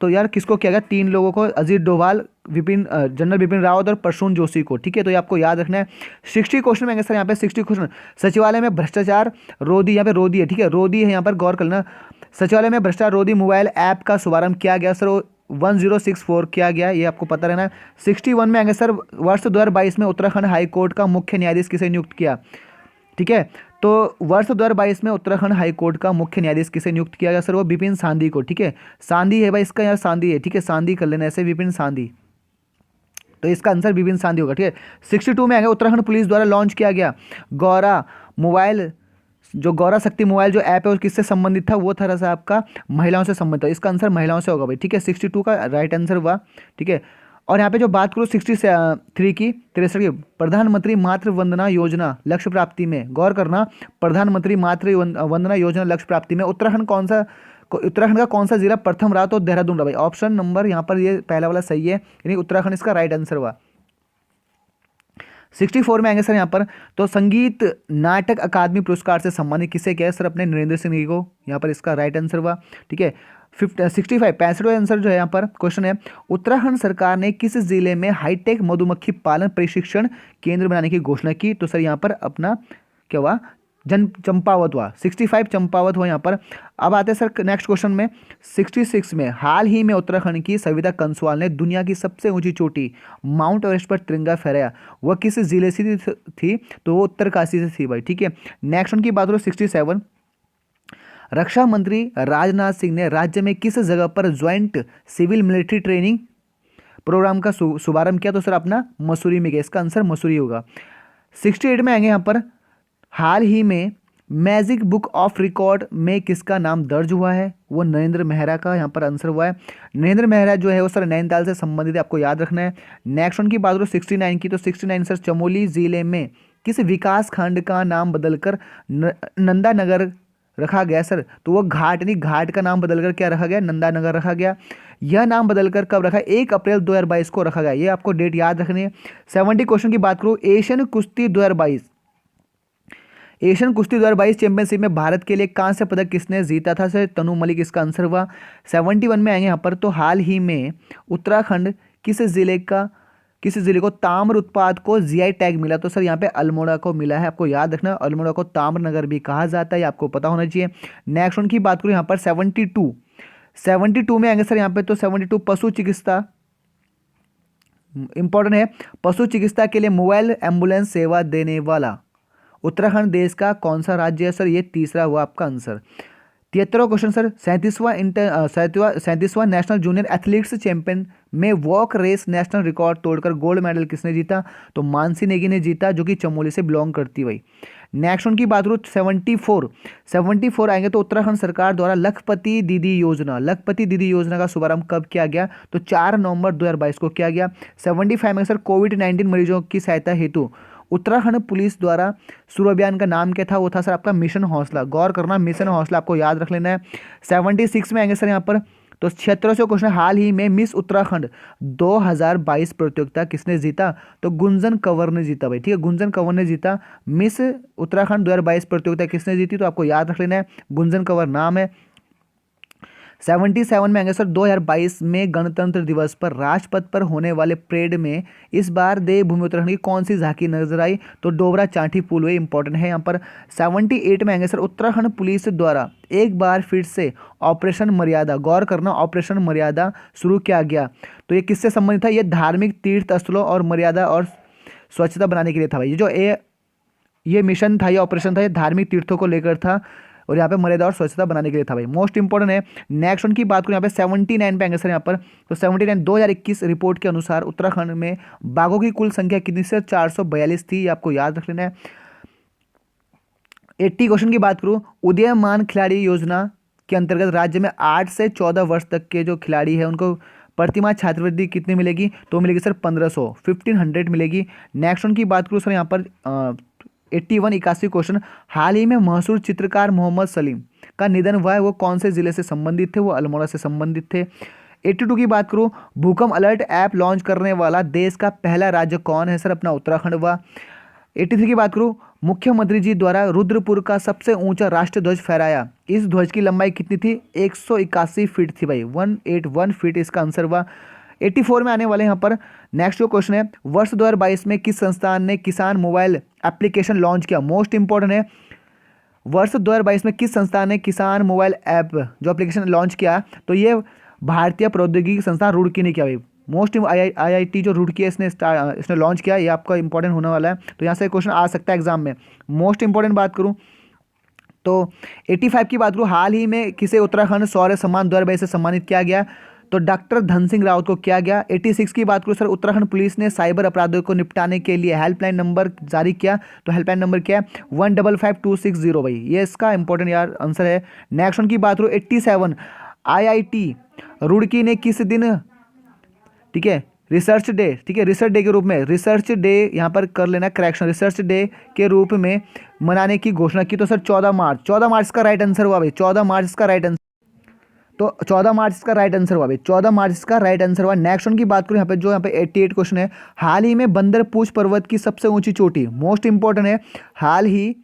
तो यार किसको किया गया? 3 लोगों को, अजीत डोभाल, जनरल बिपिन रावत और प्रसून जोशी को। ठीक है, तो ये आपको याद रखना है। 60 क्वेश्चन में आएंगे सर यहाँ पे, 60 क्वेश्चन। सचिवालय में भ्रष्टाचार रोधी, यहाँ पे रोधी है, ठीक है, रोधी है यहाँ पर, गौर करना। सचिवालय में भ्रष्टाचार रोधी मोबाइल ऐप का शुभारंभ किया गया सर, 1064 किया गया, ये आपको पता रहना है। 61 में आएंगे सर, वर्ष 2022 में उत्तराखंड हाईकोर्ट का मुख्य न्यायाधीश किसे नियुक्त किया? ठीक है, तो वर्ष 2022 में उत्तराखंड हाईकोर्ट का मुख्य न्यायाधीश किसे नियुक्त किया गया सर? वो विपिन सांधी को। ठीक है, सांधी है भाई इसका, यार सांधी है, ठीक है, सांधी कर लेना ऐसे, विपिन सांधी, तो इसका आंसर विपिन सांधी होगा। ठीक है, 62 में आएगा, उत्तराखंड पुलिस द्वारा लॉन्च किया गया गौरा मोबाइल, जो गौरा शक्ति मोबाइल जो ऐप है वो किससे संबंधित था? वो था सर आपका महिलाओं से संबंधित था, इसका आंसर महिलाओं से होगा भाई। ठीक है, 62 का राइट आंसर हुआ। ठीक है, और यहाँ पे जो बात करूँ 63 की, 63 की, प्रधानमंत्री मातृ वंदना योजना लक्ष्य प्राप्ति में, गौर करना, प्रधानमंत्री मातृ वंदना योजना लक्ष्य प्राप्ति में उत्तराखंड उत्तराखंड का कौन सा जिला प्रथम रहा? तो देहरादून रहा भाई। ऑप्शन नंबर यहाँ पर ये पहला वाला सही है, यानी उत्तराखंड इसका राइट आंसर हुआ। 64 में आएंगे सर यहाँ पर, तो संगीत नाटक अकादमी पुरस्कार से सम्मानित किसे किया सर? अपने नरेंद्र सिंह को, यहाँ पर इसका राइट आंसर हुआ। ठीक है, 65 आंसर जो है यहाँ पर क्वेश्चन है, उत्तराखंड सरकार ने किस जिले में हाईटेक मधुमक्खी पालन प्रशिक्षण केंद्र बनाने की घोषणा की? तो सर यहाँ पर अपना क्या हुआ? चंपावत हुआ। 65 चंपावत हुआ यहाँ पर। अब आते हैं सर नेक्स्ट क्वेश्चन में, 66 में, हाल ही में उत्तराखंड की सविता कंसवाल ने दुनिया की सबसे ऊंची चोटी माउंट एवरेस्ट पर तिरंगा फहराया, वह किस जिले से थी? तो वो उत्तरकाशी से थी भाई। ठीक है, नेक्स्ट वन की बात करो 67, रक्षा मंत्री राजनाथ सिंह ने राज्य में किस जगह पर joint civil military training programme का शुभारंभ किया? तो सर अपना मसूरी में किया, इसका आंसर मसूरी होगा। 68 में आएंगे यहाँ पर, हाल ही में मैजिक बुक ऑफ रिकॉर्ड में किसका नाम दर्ज हुआ है? वो नरेंद्र मेहरा का यहाँ पर आंसर हुआ है। नरेंद्र मेहरा जो है वो सर नैनीताल से संबंधित है, आपको याद रखना है। नेक्स्ट वन की बात करो 69 की, तो 69 सर, चमोली जिले में किस विकास खंड का नाम बदलकर नंदा नगर रखा गया सर? तो वो घाट, यानी घाट का नाम बदलकर क्या रखा गया? नंदा नगर रखा गया। यह नाम बदलकर कब रखा? 1 अप्रैल 2022 को रखा गया, ये आपको डेट याद रखनी है। 70 क्वेश्चन की बात करूँ, एशियन कुश्ती 2022, एशियन कुश्ती 2022 चैंपियनशिप में भारत के लिए कांस्य पदक किसने जीता था सर? तनु मलिक, इसका आंसर हुआ। 71 में आएंगे यहाँ पर, तो हाल ही में उत्तराखंड किस जिले को ताम्र उत्पाद को जीआई टैग मिला? तो सर यहाँ पे अल्मोड़ा को मिला है, आपको याद रखना, अल्मोड़ा को ताम्र नगर भी कहा जाता है, आपको पता होना चाहिए। नेक्स्ट वन की बात करूँ यहाँ पर 72 में आएंगे सर यहाँ पे, तो 72 पशु चिकित्सा इंपॉर्टेंट है, पशु चिकित्सा के लिए मोबाइल एम्बुलेंस सेवा देने वाला उत्तराखंड देश का कौन सा राज्य है सर? ये तीसरा हुआ आपका आंसर। 73वां क्वेश्चन सर, 37वां नेशनल जूनियर एथलेटिक्स चैंपियन में वॉक रेस नेशनल रिकॉर्ड तोड़कर गोल्ड मेडल किसने जीता? तो मानसी नेगी ने जीता, जो कि चमोली से बिलोंग करती भाई। नेक्स्ट उनकी बात करूँ 74 आएंगे, तो उत्तराखंड सरकार द्वारा लखपति दीदी योजना का शुभारंभ कब किया गया? तो 4 नवंबर 2022 को किया गया। 75 में सर, कोविड-19 मरीजों की सहायता हेतु उत्तराखंड पुलिस द्वारा शुरू अभियान का नाम क्या था? वो था सर आपका मिशन हौसला, गौर करना, मिशन हौसला आपको याद रख लेना है। 76 में आएंगे सर यहाँ पर, तो 76वां क्वेश्चन, हाल ही में मिस उत्तराखंड 2022 प्रतियोगिता किसने जीता? तो गुंजन कंवर ने जीता भाई। ठीक है, गुंजन कंवर ने जीता। मिस उत्तराखंड 2022 प्रतियोगिता किसने जीती? तो आपको याद रख लेना है, गुंजन कंवर नाम है। 77 में आएंगे सर, 2022 में गणतंत्र दिवस पर राजपथ पर होने वाले परेड में इस बार देवभूमि उत्तराखंड की कौन सी झांकी नजर आई? तो डोबरा चांठी पुल वे इंपॉर्टेंट है यहाँ पर। 78 में आएंगे सर, उत्तराखंड पुलिस द्वारा एक बार फिर से ऑपरेशन मर्यादा, गौर करना, ऑपरेशन मर्यादा शुरू किया गया, तो ये किससे संबंधित था? ये धार्मिक तीर्थ स्थलों और मर्यादा और स्वच्छता बनाने के लिए था भाई। ये मिशन था, ये ऑपरेशन था, ये धार्मिक तीर्थों को लेकर था, और यहाँ पे मर्यादा और स्वच्छता बनाने के लिए था भाई। मोस्ट इंपॉर्टेंट है। नेक्स्ट उनकी बात करूँ यहाँ पे 79 पे आएंगे सर यहाँ पर, तो 79 2021 रिपोर्ट के अनुसार उत्तराखंड में बाघों की कुल संख्या कितनी से? 442 थी, ये आपको याद रख लेना है। 80 क्वेश्चन की बात करूँ, उदीयमान खिलाड़ी योजना के अंतर्गत राज्य में 8 से 14 वर्ष तक के जो खिलाड़ी है उनको प्रतिमाह छात्रवृत्ति कितनी मिलेगी? तो मिलेगी सर 1500 मिलेगी। नेक्स्ट उनकी बात करूँ सर यहाँ पर 81 क्वेश्चन, हाल ही में मशहूर चित्रकार मोहम्मद सलीम का निधन हुआ है, वो कौन से जिले से संबंधित थे? वो अल्मोड़ा से संबंधित थे। 82 की बात करूँ, भूकंप अलर्ट ऐप लॉन्च करने वाला देश का पहला राज्य कौन है सर? अपना उत्तराखंड हुआ। 83 की बात करूँ, मुख्यमंत्री जी द्वारा रुद्रपुर का सबसे ऊंचा राष्ट्रीय ध्वज फहराया। इस ध्वज की लंबाई कितनी थी? 181 फीट थी भाई, 181 फीट इसका आंसर हुआ। 84 में आने वाले यहाँ पर। नेक्स्ट जो क्वेश्चन है, वर्ष 2022 में किस संस्थान ने किसान मोबाइल एप्लीकेशन लॉन्च किया? मोस्ट इंपॉर्टेंट है, वर्ष 2022 में किस संस्थान ने किसान मोबाइल ऐप जो एप्लीकेशन लॉन्च किया? तो ये भारतीय प्रौद्योगिकी संस्थान रुड़की ने किया भाई। मोस्ट आईआईटी जो रुड़की है इसने लॉन्च किया, ये आपका इंपॉर्टेंट होने वाला है, तो यहाँ से क्वेश्चन आ सकता है एग्जाम में। मोस्ट इंपॉर्टेंट बात करूँ तो 85 की बात करूँ, हाल ही में किसे उत्तराखंड शौर्य सम्मान 2022 से सम्मानित किया गया? तो डॉक्टर धन सिंह रावत को किया गया। 86 की बात करूँ सर, उत्तराखंड पुलिस ने साइबर अपराधों को निपटाने के लिए हेल्पलाइन नंबर जारी किया। तो हेल्पलाइन नंबर क्या है? 155260 भाई, ये इसका इंपॉर्टेंट यार आंसर है। नेक्स्ट वन की बात करूँ 87, आईआईटी रुड़की ने किस दिन, ठीक है, रिसर्च डे, ठीक है, रिसर्च डे के रूप में, रिसर्च डे यहाँ पर कर लेना करेक्शन, रिसर्च डे के रूप में मनाने की घोषणा की? तो सर 14 मार्च, 14 मार्च का राइट आंसर हुआ भाई, 14 मार्च का राइट आंसर। तो 14 मार्च का राइट आंसर हुआ भाई, 14 मार्च का राइट आंसर हुआ। नेक्स्ट वन की बात करूँ यहाँ पे, जो यहाँ पे 88 क्वेश्चन है, हाल ही में बंदरपूछ पर्वत की सबसे ऊंची चोटी, मोस्ट इंपॉर्टेंट है, हाल ही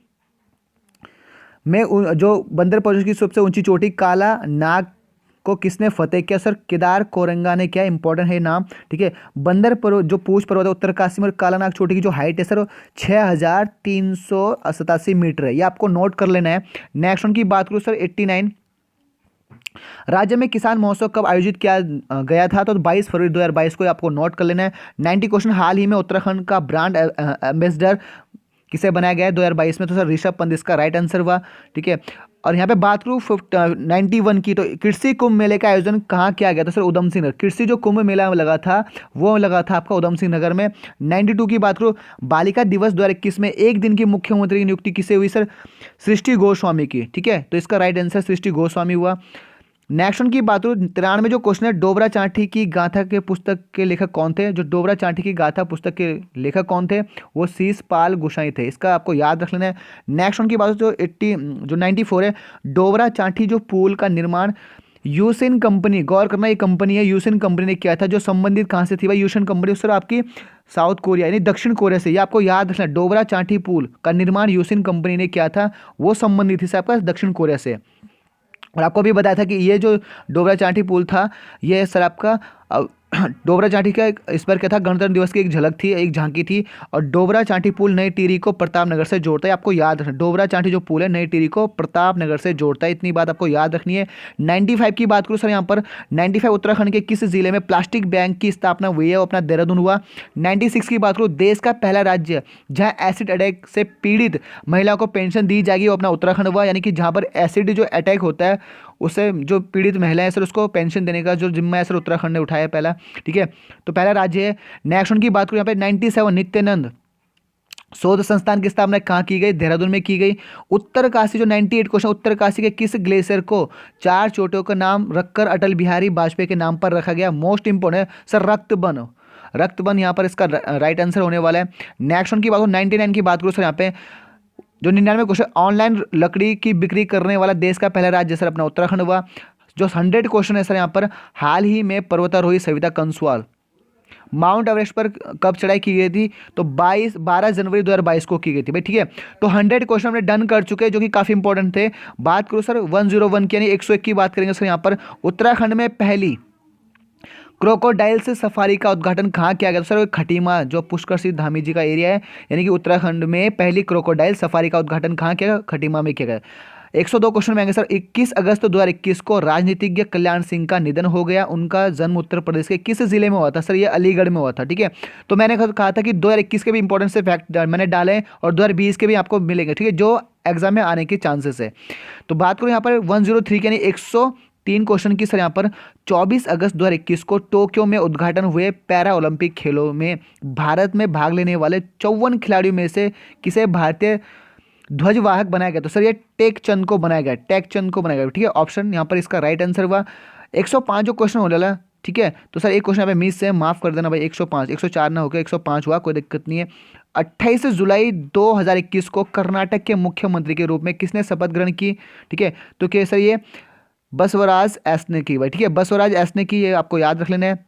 में जो बंदरपूछ की सबसे ऊंची चोटी काला नाग को किसने फतेह किया? सर केदार कोरंगा ने किया, इंपॉर्टेंट है नाम, ठीक है। बंदर पर्वत जो पूछ पर्वत है उत्तरकाशी में, कालानाग चोटी की जो हाइट है सर 6387 मीटर है, ये आपको नोट कर लेना है। नेक्स्ट वन की बात करूँ सर 89, राज्य में किसान महोत्सव कब आयोजित किया गया था? तो 22 फरवरी 2022 को आपको नोट कर लेना है। 90 क्वेश्चन, हाल ही में उत्तराखंड का ब्रांड एम्बेसडर किसे बनाया गया है 2022 में? तो सर ऋषभ पंत इसका राइट आंसर हुआ, ठीक है। और यहाँ पे बात करूँ 91 की, तो कृषि कुंभ मेले का आयोजन कहाँ किया गया था? सर उधम सिंह नगर, कृषि जो कुंभ मेला लगा था वो लगा था आपका उधम सिंह नगर में। 92 की बात करूँ, बालिका दिवस 2021 में एक दिन की मुख्यमंत्री की नियुक्ति किसे हुई? सर सृष्टि गोस्वामी की, ठीक है, तो इसका राइट आंसर सृष्टि गोस्वामी हुआ। नेक्स्ट वन की बात करूँ 93 जो क्वेश्चन है, डोबरा चांठी की गाथा के पुस्तक के लेखक कौन थे? जो डोबरा चांठी की गाथा पुस्तक के लेखक कौन थे? वो शीशपाल गोसाई थे, इसका आपको याद रख लेना है। नेक्स्ट वन की बात जो 94 है, डोबरा चांठी जो पुल का निर्माण यूसिन कंपनी, गौर करना ये कंपनी है, यूसिन कंपनी ने किया था, जो संबंधित कहाँ से थी भाई? यूसिन कंपनी सर आपकी साउथ कोरिया यानी दक्षिण कोरिया से, ये आपको याद रखना। डोबरा चांठी पुल का निर्माण यूसिन कंपनी ने किया था, वो संबंधित थी सर आपका दक्षिण कोरिया से। और आपको भी बताया था कि ये जो डोबरा चांठी पुल था, ये सर आपका डोबरा चांठी का इस पर क्या था, गणतंत्र दिवस की एक झलक थी, एक झांकी थी। और डोबरा चांठी पुल नई टिहरी को प्रतापनगर से जोड़ता है, आपको याद रखना, डोबरा चांठी जो पुल है नई टिहरी को प्रतापनगर से जोड़ता है, इतनी बात आपको याद रखनी है। 95 की बात करूँ सर यहाँ पर, 95 उत्तराखंड के किस जिले में प्लास्टिक बैंक की स्थापना हुई है? वो अपना देहरादून हुआ। 96 की बात करूँ, देश का पहला राज्य जहाँ एसिड अटैक से पीड़ित महिला को पेंशन दी जाएगी, वो अपना उत्तराखंड हुआ, यानी कि जहाँ पर एसिड जो अटैक होता है उससे जो पीड़ित महिला है सर उसको पेंशन देने का जो जिम्मा है सर उत्तराखंड ने उठाया पहला, ठीक है, तो पहला राज्य है। नेक्स्ट उनकी बात करूँ यहाँ पे 97 नित्यानंद शोध संस्थान की स्थापना कहाँ की गई? देहरादून में की गई। उत्तरकाशी जो 98 क्वेश्चन, उत्तरकाशी के किस ग्लेशियर को 4 चोटियों का नाम रखकर अटल बिहारी वाजपेयी के नाम पर रखा गया? मोस्ट इंपोर्टेंट है सर रक्तबन, रक्तबन यहाँ पर इसका राइट आंसर होने वाला है। नेक्स्ट उनकी बात करूँ 99 की बात करूँ सर यहाँ पे जो 99 क्वेश्चन, ऑनलाइन लकड़ी की बिक्री करने वाला देश का पहला राज्य सर अपना उत्तराखंड हुआ। जो 100 क्वेश्चन है सर यहाँ पर, हाल ही में पर्वतारोही सविता कंसवाल माउंट एवरेस्ट पर कब चढ़ाई की गई थी? तो 12 जनवरी 2022 को की गई थी भाई, ठीक है। तो 100 क्वेश्चन हमने डन कर चुके हैं जो कि काफ़ी इंपॉर्टेंट थे। बात करूँ सर 101 की यानी 101 की बात करेंगे सर यहाँ पर, उत्तराखंड में पहली क्रोकोडाइल से सफारी का उद्घाटन कहाँ किया गया? सर खटीमा जो पुष्कर सिंह धामी जी का एरिया है, यानी कि उत्तराखंड में पहली क्रोकोडाइल सफारी का उद्घाटन कहाँ किया गया? खटीमा में किया गया। 102 क्वेश्चन में आएंगे सर, 21 अगस्त 2021 को राजनीतिज्ञ कल्याण सिंह का निधन हो गया, उनका जन्म उत्तर प्रदेश के किस जिले में हुआ था? सर ये अलीगढ़ में हुआ था, ठीक है। तो मैंने कहा था कि 2021 के भी इंपॉर्टेंट से फैक्ट मैंने डाले और 2020 के भी आपको मिलेंगे, ठीक है, जो एग्जाम में आने के चांसेस है। तो बात करूँ यहाँ पर 103 यानी 103 क्वेश्चन की सर यहाँ पर, 24 अगस्त 2021 को टोक्यो में उद्घाटन हुए पैरा ओलंपिक खेलों में भारत में भाग लेने वाले 54 खिलाड़ियों में से किसे भारतीय ध्वजवाहक बनाया गया? तो सर ये टेक चंद को बनाया गया, टेक चंद को बनाया गया, ठीक है, ऑप्शन यहाँ पर इसका राइट आंसर हुआ। 105 जो क्वेश्चन होने वाला, ठीक है, तो सर एक क्वेश्चन यहाँ पे मिस है, माफ कर देना भाई, 105 104 ना होकर 105 हुआ, कोई दिक्कत नहीं है। 28 जुलाई 2021 को कर्नाटक के मुख्यमंत्री के रूप में किसने शपथ ग्रहण की? ठीक है, तो क्या सर ये बसवराज एस ने की भाई, ठीक है, बसवराज एस ने की, ये आपको याद रख लेना है।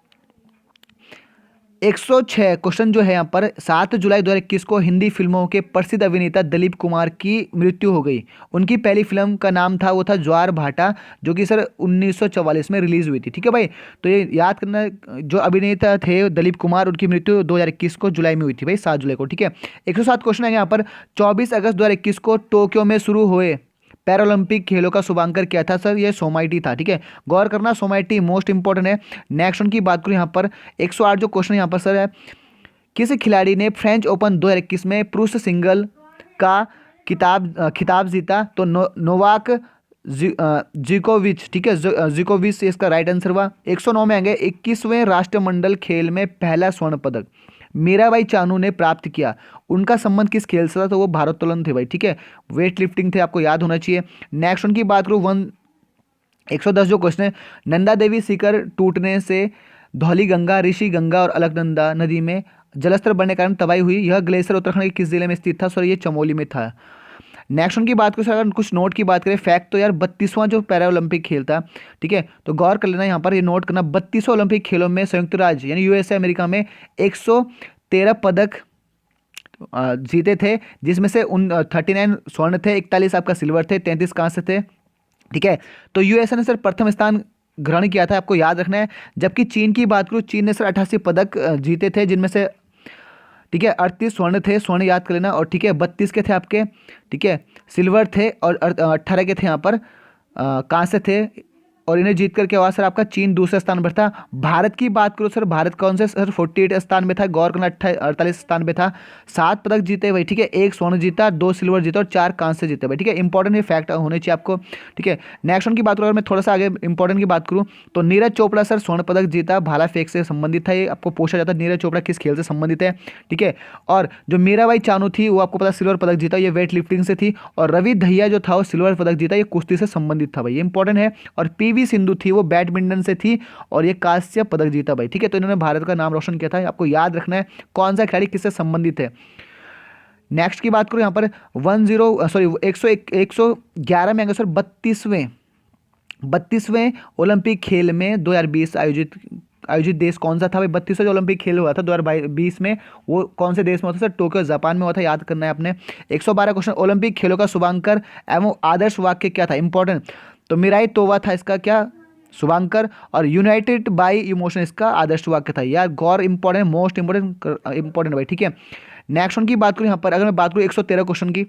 106 क्वेश्चन जो है यहाँ पर, 7 जुलाई 2021 को हिंदी फिल्मों के प्रसिद्ध अभिनेता दिलीप कुमार की मृत्यु हो गई। उनकी पहली फिल्म का नाम था, वो था ज्वार भाटा, जो कि सर 1944 में रिलीज हुई थी। ठीक है भाई, तो ये याद करना, जो अभिनेता थे दिलीप कुमार, उनकी मृत्यु 2021 को जुलाई में हुई थी भाई, 7 जुलाई को। ठीक है, 107 क्वेश्चन है यहाँ पर, 24 अगस्त 2021 को टोक्यो में शुरू हुए पैरालंपिक खेलों का शुभांकर किया था सर, ये सोमाइटी था। ठीक है, गौर करना, सोमाइटी मोस्ट इंपॉर्टेंट है। नेक्स्ट उनकी बात करूँ यहाँ पर, 108 जो क्वेश्चन यहाँ पर सर है, किस खिलाड़ी ने फ्रेंच ओपन 2021 में पुरुष सिंगल का खिताब जीता? तो नोवाक जिकोविच। ठीक है, जिकोविच इसका राइट आंसर हुआ। 109 में आएंगे, 21वें राष्ट्रमंडल खेल में पहला स्वर्ण पदक मीराबाई चानू ने प्राप्त किया। उनका संबंध किस खेल से था? तो वो भारोत्तोलन थे भाई। ठीक है, वेट लिफ्टिंग थे, आपको याद होना चाहिए। नेक्स्ट उनकी बात करूँ 110 जो क्वेश्चन है, नंदा देवी शिखर टूटने से धौली गंगा, ऋषि गंगा और अलकनंदा नदी में जलस्तर बढ़ने के कारण तबाही हुई। यह ग्लेशियर उत्तराखंड के किस जिले में स्थित था? सर ये चमोली में था। नेक्स्ट उनकी बात करें, अगर कुछ नोट की बात करें, फैक्ट तो यार 32वां जो पैरा ओलंपिक खेल था। ठीक है, तो गौर कर लेना यहाँ पर, ये नोट करना, 32वें ओलंपिक खेलों में संयुक्त राज्य यानी यूएसए अमेरिका में 113 पदक जीते थे, जिसमें से 39 स्वर्ण थे, 41 आपका सिल्वर थे, 33 कांस्य थे। ठीक है, तो यूएसए ने सर प्रथम स्थान ग्रहण किया था, आपको याद रखना है। जबकि चीन की बात करूँ, चीन ने सर 88 पदक जीते थे, जिनमें से ठीक है 38 स्वर्ण थे, स्वर्ण याद कर लेना, और ठीक है 32 के थे आपके, ठीक है सिल्वर थे, और 18 के थे यहाँ पर कांस्य थे। और इन्हें जीत करके हुआ सर आपका चीन दूसरे स्थान पर था। भारत की बात करो सर, भारत कौन से सर 48 स्थान में था, गौर करना 48 स्थान पे था। 7 पदक जीते भाई। ठीक है, 1 स्वर्ण जीता, 2 सिल्वर जीता और 4 कांस्य जीते भाई। ठीक है, इंपॉर्टेंट ये फैक्ट होने चाहिए आपको। ठीक है, नेक्स्ट उनकी बात करूँ, अगर मैं थोड़ा सा आगे इंपॉर्टेंट की बात करूँ, तो नीरज चोपड़ा सर स्वर्ण पदक जीता, भाला फेंक से संबंधित था। ये आपको पूछा जाता है नीरज चोपड़ा किस खेल से संबंधित है। ठीक है, और जो मीराबाई चानू थी, वो आपको पता सिल्वर पदक जीता, ये वेट लिफ्टिंग से थी। और रवि दहिया जो था, वो सिल्वर पदक जीता, ये कुश्ती से संबंधित था भाई, ये इंपॉर्टेंट है। और पीवी सिंधु थी, वो बैडमिंटन से थी, और ये कांस्य पदक जीता भाई। ठीक है, तो इन्होंने भारत का नाम रोशन किया था, आपको याद रखना है कौन सा खिलाड़ी किससे संबंधित है। नेक्स्ट की बात करूं यहाँ पर 111 में आएंगे सर, 32वें ओलंपिक खेल में 2020 आयोजित देश कौन सा था भाई? 32वां जो ओलंपिक खेल हुआ था 2020 में, वो कौन से देश में हुआ था सर? टोक्यो जापान में हुआ था, याद करना है आपने। 112 क्वेश्चन, ओलंपिक खेलों का शुभांकर एवं आदर्श वाक्य क्या था? इंपॉर्टेंट, तो मिराई तोवा था इसका क्या शुभांकर, और यूनाइटेड बाय इमोशन इसका आदर्श वाक्य था। यार गौर इंपॉर्टेंट, मोस्ट इंपॉर्टेंट भाई। ठीक है, नेक्स्ट उनकी बात करूँ यहाँ पर, अगर मैं बात करूँ 113 क्वेश्चन की,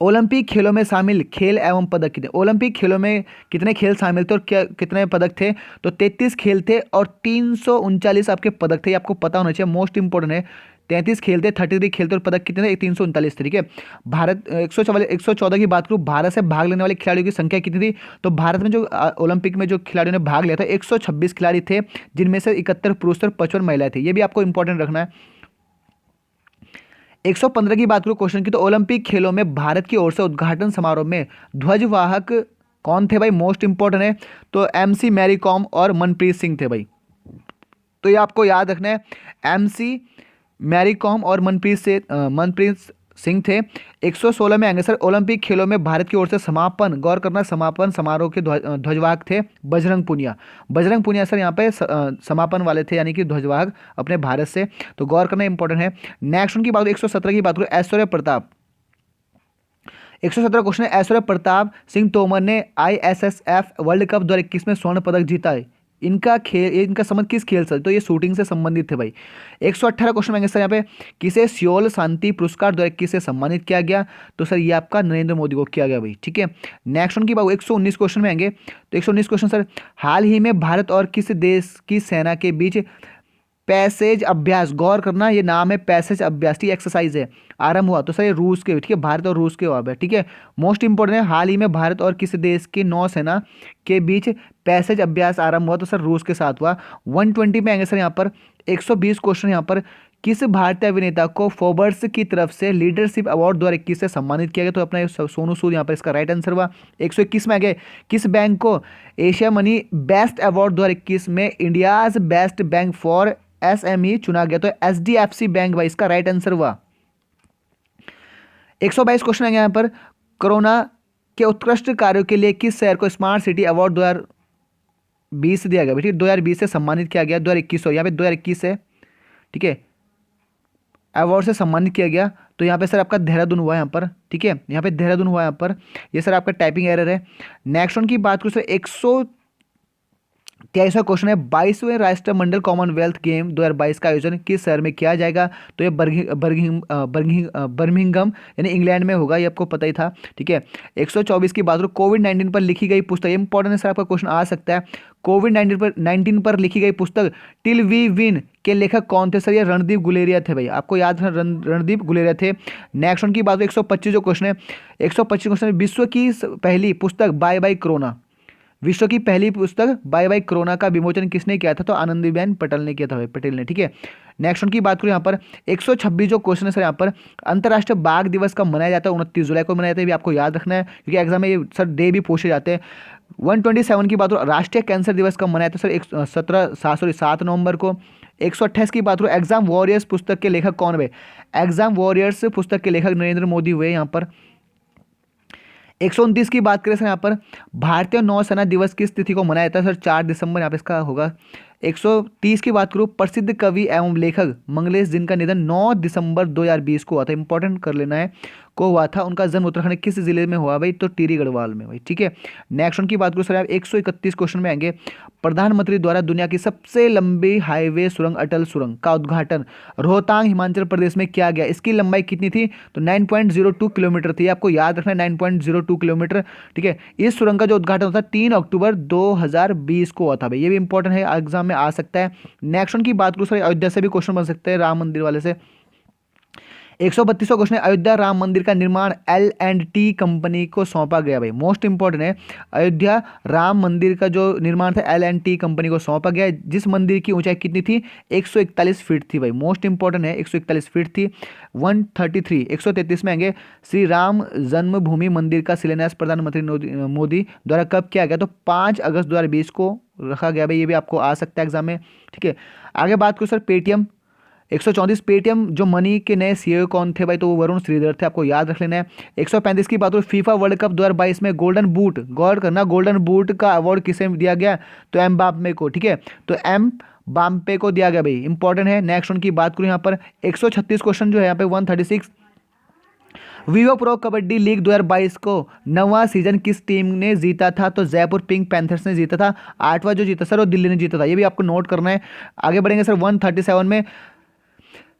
ओलंपिक खेलों में शामिल खेल एवं पदक कितने? ओलंपिक खेलों में कितने खेल शामिल थे और क्या कितने पदक थे? तो 33 खेल थे और 339 आपके पदक थे, ये आपको पता होना चाहिए, मोस्ट इंपॉर्टेंट है। 33 खेल थे, 33 खेल थे, और पदक कितने थे? 339 थे। ठीक है, भारत 114 की बात करूँ, भारत से भाग लेने वाले खिलाड़ियों की संख्या कितनी थी? तो भारत में जो ओलंपिक में जो खिलाड़ियों ने भाग लिया था 126 खिलाड़ी थे, जिनमें से 71 पुरुष और 55 महिलाएं थे, ये भी आपको इंपॉर्टेंट रखना है। 115 की बात करूँ क्वेश्चन की, तो ओलंपिक खेलों में भारत की ओर से उद्घाटन समारोह में ध्वजवाहक कौन थे भाई? मोस्ट इंपॉर्टेंट है, तो एमसी मैरी कॉम और मनप्रीत सिंह थे भाई। तो ये आपको याद रखना है, एमसी मैरी कॉम और मनप्रीत सिंह थे। 116 में आएंगे सर, ओलंपिक खेलों में भारत की ओर से समापन, गौर करना, समापन समारोह के ध्वजवाहक थे बजरंग पुनिया। बजरंग पुनिया सर यहाँ पे समापन वाले थे, यानी कि ध्वजवाहक अपने भारत से, तो गौर करना इंपॉर्टेंट है। नेक्स्ट उनकी बात 117 की बात करूँ, ऐश्वर्य प्रताप। 117 क्वेश्चन है, ऐश्वर्य प्रताप सिंह तोमर ने ISSF वर्ल्ड कप 2021 में स्वर्ण पदक जीता है। इनका संबंध किस खेल से? तो ये शूटिंग से संबंधित थे भाई। 118 क्वेश्चन आएंगे सर यहाँ पे, किसे सियोल शांति पुरस्कार 2021 से सम्मानित किया गया? तो सर ये आपका नरेंद्र मोदी को किया गया भाई। ठीक है, नेक्स्ट उनकी बात 119 क्वेश्चन में आएंगे, तो 119 क्वेश्चन सर, हाल ही में भारत और किस देश की सेना के बीच पैसेज अभ्यास, गौर करना, ये नाम है पैसेज अभ्यास, ठीक एक्सरसाइज है, आरंभ हुआ? तो सर ये रूस के, ठीक है, भारत और रूस के हुआ है। ठीक है, मोस्ट इंपॉर्टेंट है, हाल ही में भारत और किस देश की नौसेना के बीच पैसेज अभ्यास आरंभ हुआ? तो सर रूस के साथ हुआ। 120 में आएंगे सर यहाँ पर, 120 क्वेश्चन यहाँ पर, किस भारतीय अभिनेता को फोर्ब्स की तरफ से लीडरशिप अवार्ड 2021 से सम्मानित किया गया? तो अपना सोनू सूद यहाँ पर इसका राइट आंसर हुआ। 121 में आ गए, किस बैंक को एशिया मनी बेस्ट अवार्ड 2021 में India's best bank for SME चुना गया? तो HDFC बैंक भाई इसका राइट आंसर हुआ। 122 क्वेश्चन आएंगे यहाँ पर, कोरोना के उत्कृष्ट कार्यों के लिए किस शहर को स्मार्ट सिटी अवार्ड 20 दिया गया भाई, ठीक है। 2020 से सम्मानित किया गया, 2021 यहाँ पे 2021 है, ठीक है, अवार्ड से सम्मानित किया गया। तो यहाँ पे सर आपका देहरादून हुआ है यहाँ पर, ठीक है, यहाँ पे देहरादून हुआ है यहाँ पर। ये सर आपका टाइपिंग एरर है। नेक्स्ट वन की बात करूँ सर, 123वां क्वेश्चन है, 22वें राष्ट्रमंडल कॉमनवेल्थ गेम 2022 का आयोजन किस शहर में किया जाएगा? तो ये बर्मिंघम यानी इंग्लैंड में होगा, ये आपको पता ही था, ठीक है। 124 की बात करूँ, कोविड-19 पर लिखी गई पुस्तक, ये इंपॉर्टेंट है सर, आपका क्वेश्चन आ सकता है। कोविड-19 पर लिखी गई पुस्तक टिल वी विन के लेखक कौन थे? सर ये रणदीप गुलेरिया थे भाई, आपको याद है, रणदीप गुलेरिया थे। नेक्स्ट वन की बात 125 जो क्वेश्चन है, 125 क्वेश्चन है, विश्व की पहली पुस्तक बाय बाय कोरोना, विश्व की पहली पुस्तक बाय बाय कोरोना का विमोचन किसने किया था? तो आनंदीबेन पटेल ने किया था भाई, पटेल ने, ठीक है। नेक्स्ट उनकी बात करूँ यहाँ पर, 126 जो क्वेश्चन है सर यहाँ पर, अंतर्राष्ट्रीय बाघ दिवस कब मनाया जाता है? 29 जुलाई को मनाया जाता है, भी आपको याद रखना है क्योंकि एग्जाम में ये सर डे भी पूछे जाते हैं। 127 की बात करूँ, राष्ट्रीय कैंसर दिवस कब मनाया जाता है? सर 7 नवंबर को। 128 की बात करूँ, एग्जाम वॉरियर्स पुस्तक के लेखक कौन हुए? एग्जाम वॉरियर्स पुस्तक के लेखक नरेंद्र मोदी हुए यहाँ पर। 129 की बात करें सर यहाँ पर, भारतीय नौसेना दिवस किस तिथि को मनाया जाता है? सर 4 दिसंबर यहाँ पे इसका होगा। 130 की बात करूँ, प्रसिद्ध कवि एवं लेखक मंगलेश जिनका निधन 9 दिसंबर 2020 को हुआ था, इंपॉर्टेंट कर लेना है, को हुआ था। उनका जन्म उत्तराखंड किस जिले में हुआ भाई? तो टिहरी गढ़वाल में भाई, ठीक है। नेक्स्ट उनकी बात करूँ सर, आप 131 क्वेश्चन में आएंगे, प्रधानमंत्री द्वारा दुनिया की सबसे लंबी हाईवे सुरंग अटल सुरंग का उद्घाटन रोहतांग हिमाचल प्रदेश में किया गया, इसकी लंबाई कितनी थी? तो 9.02 किलोमीटर थी, आपको याद रखना है 9.02 किलोमीटर, ठीक है। इस सुरंग का जो उद्घाटन होता है 3 अक्टूबर 2020 को हुआ था भाई, ये भी इंपॉर्टेंट है, एग्जाम में आ सकता है। नेक्स्ट उनकी बात करूँ सर, अयोध्या से भी क्वेश्चन बन सकते हैं, राम मंदिर वाले से। 132वां क्वेश्चन है, अयोध्या राम मंदिर का निर्माण L&T कंपनी को सौंपा गया भाई, मोस्ट इंपॉर्टेंट है। अयोध्या राम मंदिर का जो निर्माण था L&T कंपनी को सौंपा गया, जिस मंदिर की ऊंचाई कितनी थी? 141 फीट थी भाई, मोस्ट इंपॉर्टेंट है, 141 फीट थी। 133 में आएंगे, श्री राम जन्मभूमि मंदिर का शिलान्यास प्रधानमंत्री मोदी द्वारा कब किया गया? तो 5 अगस्त 2020 को रखा गया भाई, ये भी आपको आ सकता है एग्जाम में, ठीक है। आगे बात करूँ सर, पेटीएम 134, पेटीएम जो मनी के नए सीईओ कौन थे भाई? तो वो वरुण श्रीधर थे, आपको याद रख लेना है। 135 की बात हो, फीफा वर्ल्ड कप 2022 में गोल्डन बूट, गौर करना, गोल्डन बूट का अवार्ड किसे दिया गया? तो एम्बाप्पे को, ठीक है, तो एम्बाप्पे को दिया गया भाई, इंपॉर्टेंट है। नेक्स्ट उनकी बात करूँ यहाँ पर, 136 क्वेश्चन जो है यहाँ पे 136, विवो प्रो कबड्डी लीग 2022 को 9वां सीजन किस टीम ने जीता था? तो जयपुर पिंक पैंथर्स ने जीता था। 8वां जो जीता सर वो दिल्ली ने जीता था, ये भी आपको नोट करना है। आगे बढ़ेंगे सर, 137 में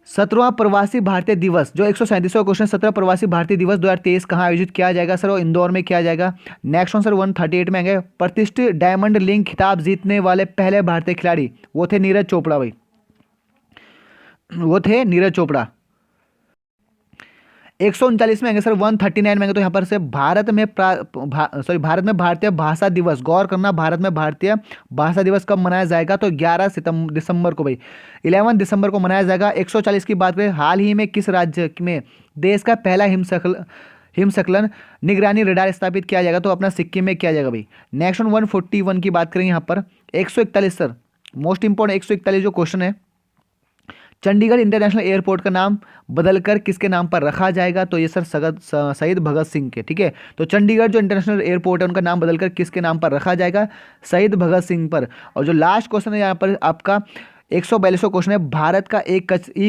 17वां प्रवासी भारतीय दिवस जो 137वां क्वेश्चन, 17वां प्रवासी भारतीय दिवस 2023 कहाँ आयोजित किया जाएगा? सर वो इंदौर में किया जाएगा। नेक्स्ट वन सर 138 में आएंगे, प्रतिष्ठित डायमंड लिंक खिताब जीतने वाले पहले भारतीय खिलाड़ी, वो थे नीरज चोपड़ा भाई, वो थे नीरज चोपड़ा। 139 में आएंगे सर, 139 में आएंगे, तो यहाँ पर से भारत में भारत में भारतीय भाषा दिवस, गौर करना, भारत में भारतीय भाषा दिवस कब मनाया जाएगा? तो 11 दिसंबर को भाई, 11 दिसंबर को मनाया जाएगा। 140 की बात करें, हाल ही में किस राज्य में देश का पहला हिमस्खलन निगरानी रडार स्थापित किया जाएगा? तो अपना सिक्किम में किया जाएगा भाई। नेक्स्ट 141 की बात करेंगे यहाँ पर, 141 सर मोस्ट इंपॉर्टेंट, 141 जो क्वेश्चन है, चंडीगढ़ इंटरनेशनल एयरपोर्ट का नाम बदलकर किसके नाम पर रखा जाएगा? तो ये सर शहीद भगत सिंह के, ठीक है। तो चंडीगढ़ जो इंटरनेशनल एयरपोर्ट है उनका नाम बदलकर किसके नाम पर रखा जाएगा? शहीद भगत सिंह पर। और जो लास्ट क्वेश्चन है यहाँ पर आपका 142वां क्वेश्चन है, भारत का ई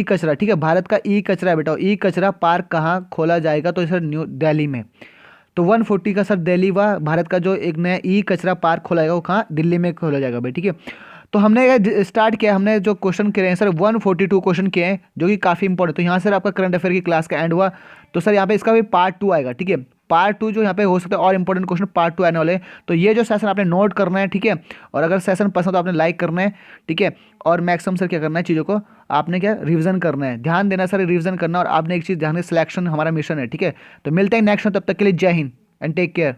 कचरा, ठीक है, भारत का ई कचरा बेटा, ई कचरा पार्क कहाँ खोला जाएगा? तो सर न्यू दिल्ली में। तो 140 का सर दिल्ली व भारत का जो एक नया ई कचरा पार्क खोला जाएगा वो कहाँ? दिल्ली में खोला जाएगा भाई, ठीक है। तो हमने स्टार्ट किया, हमने जो क्वेश्चन किए हैं सर 142 क्वेश्चन किए हैं जो कि काफ़ी इंपॉर्टेंट। तो यहाँ सर आपका करंट अफेयर की क्लास का एंड हुआ, तो सर यहाँ पे इसका भी पार्ट 2 आएगा, ठीक है। पार्ट 2 जो यहाँ पे हो सकता है और इंपॉर्टेंट क्वेश्चन पार्ट 2 आने वाले हैं। तो ये जो सेशन आपने नोट करना है, ठीक है, और अगर सेशन पसंद तो आपने लाइक करना है, ठीक है। और मैक्सिमम सर क्या करना है, चीज़ों को आपने क्या रिविजन करना है, ध्यान देना सर, रिविजन करना। और आपने एक चीज़ ध्यान, सिलेक्शन हमारा मिशन है, ठीक है। तो मिलते हैं नेक्स्ट, तब तक के लिए जय हिंद एंड टेक केयर।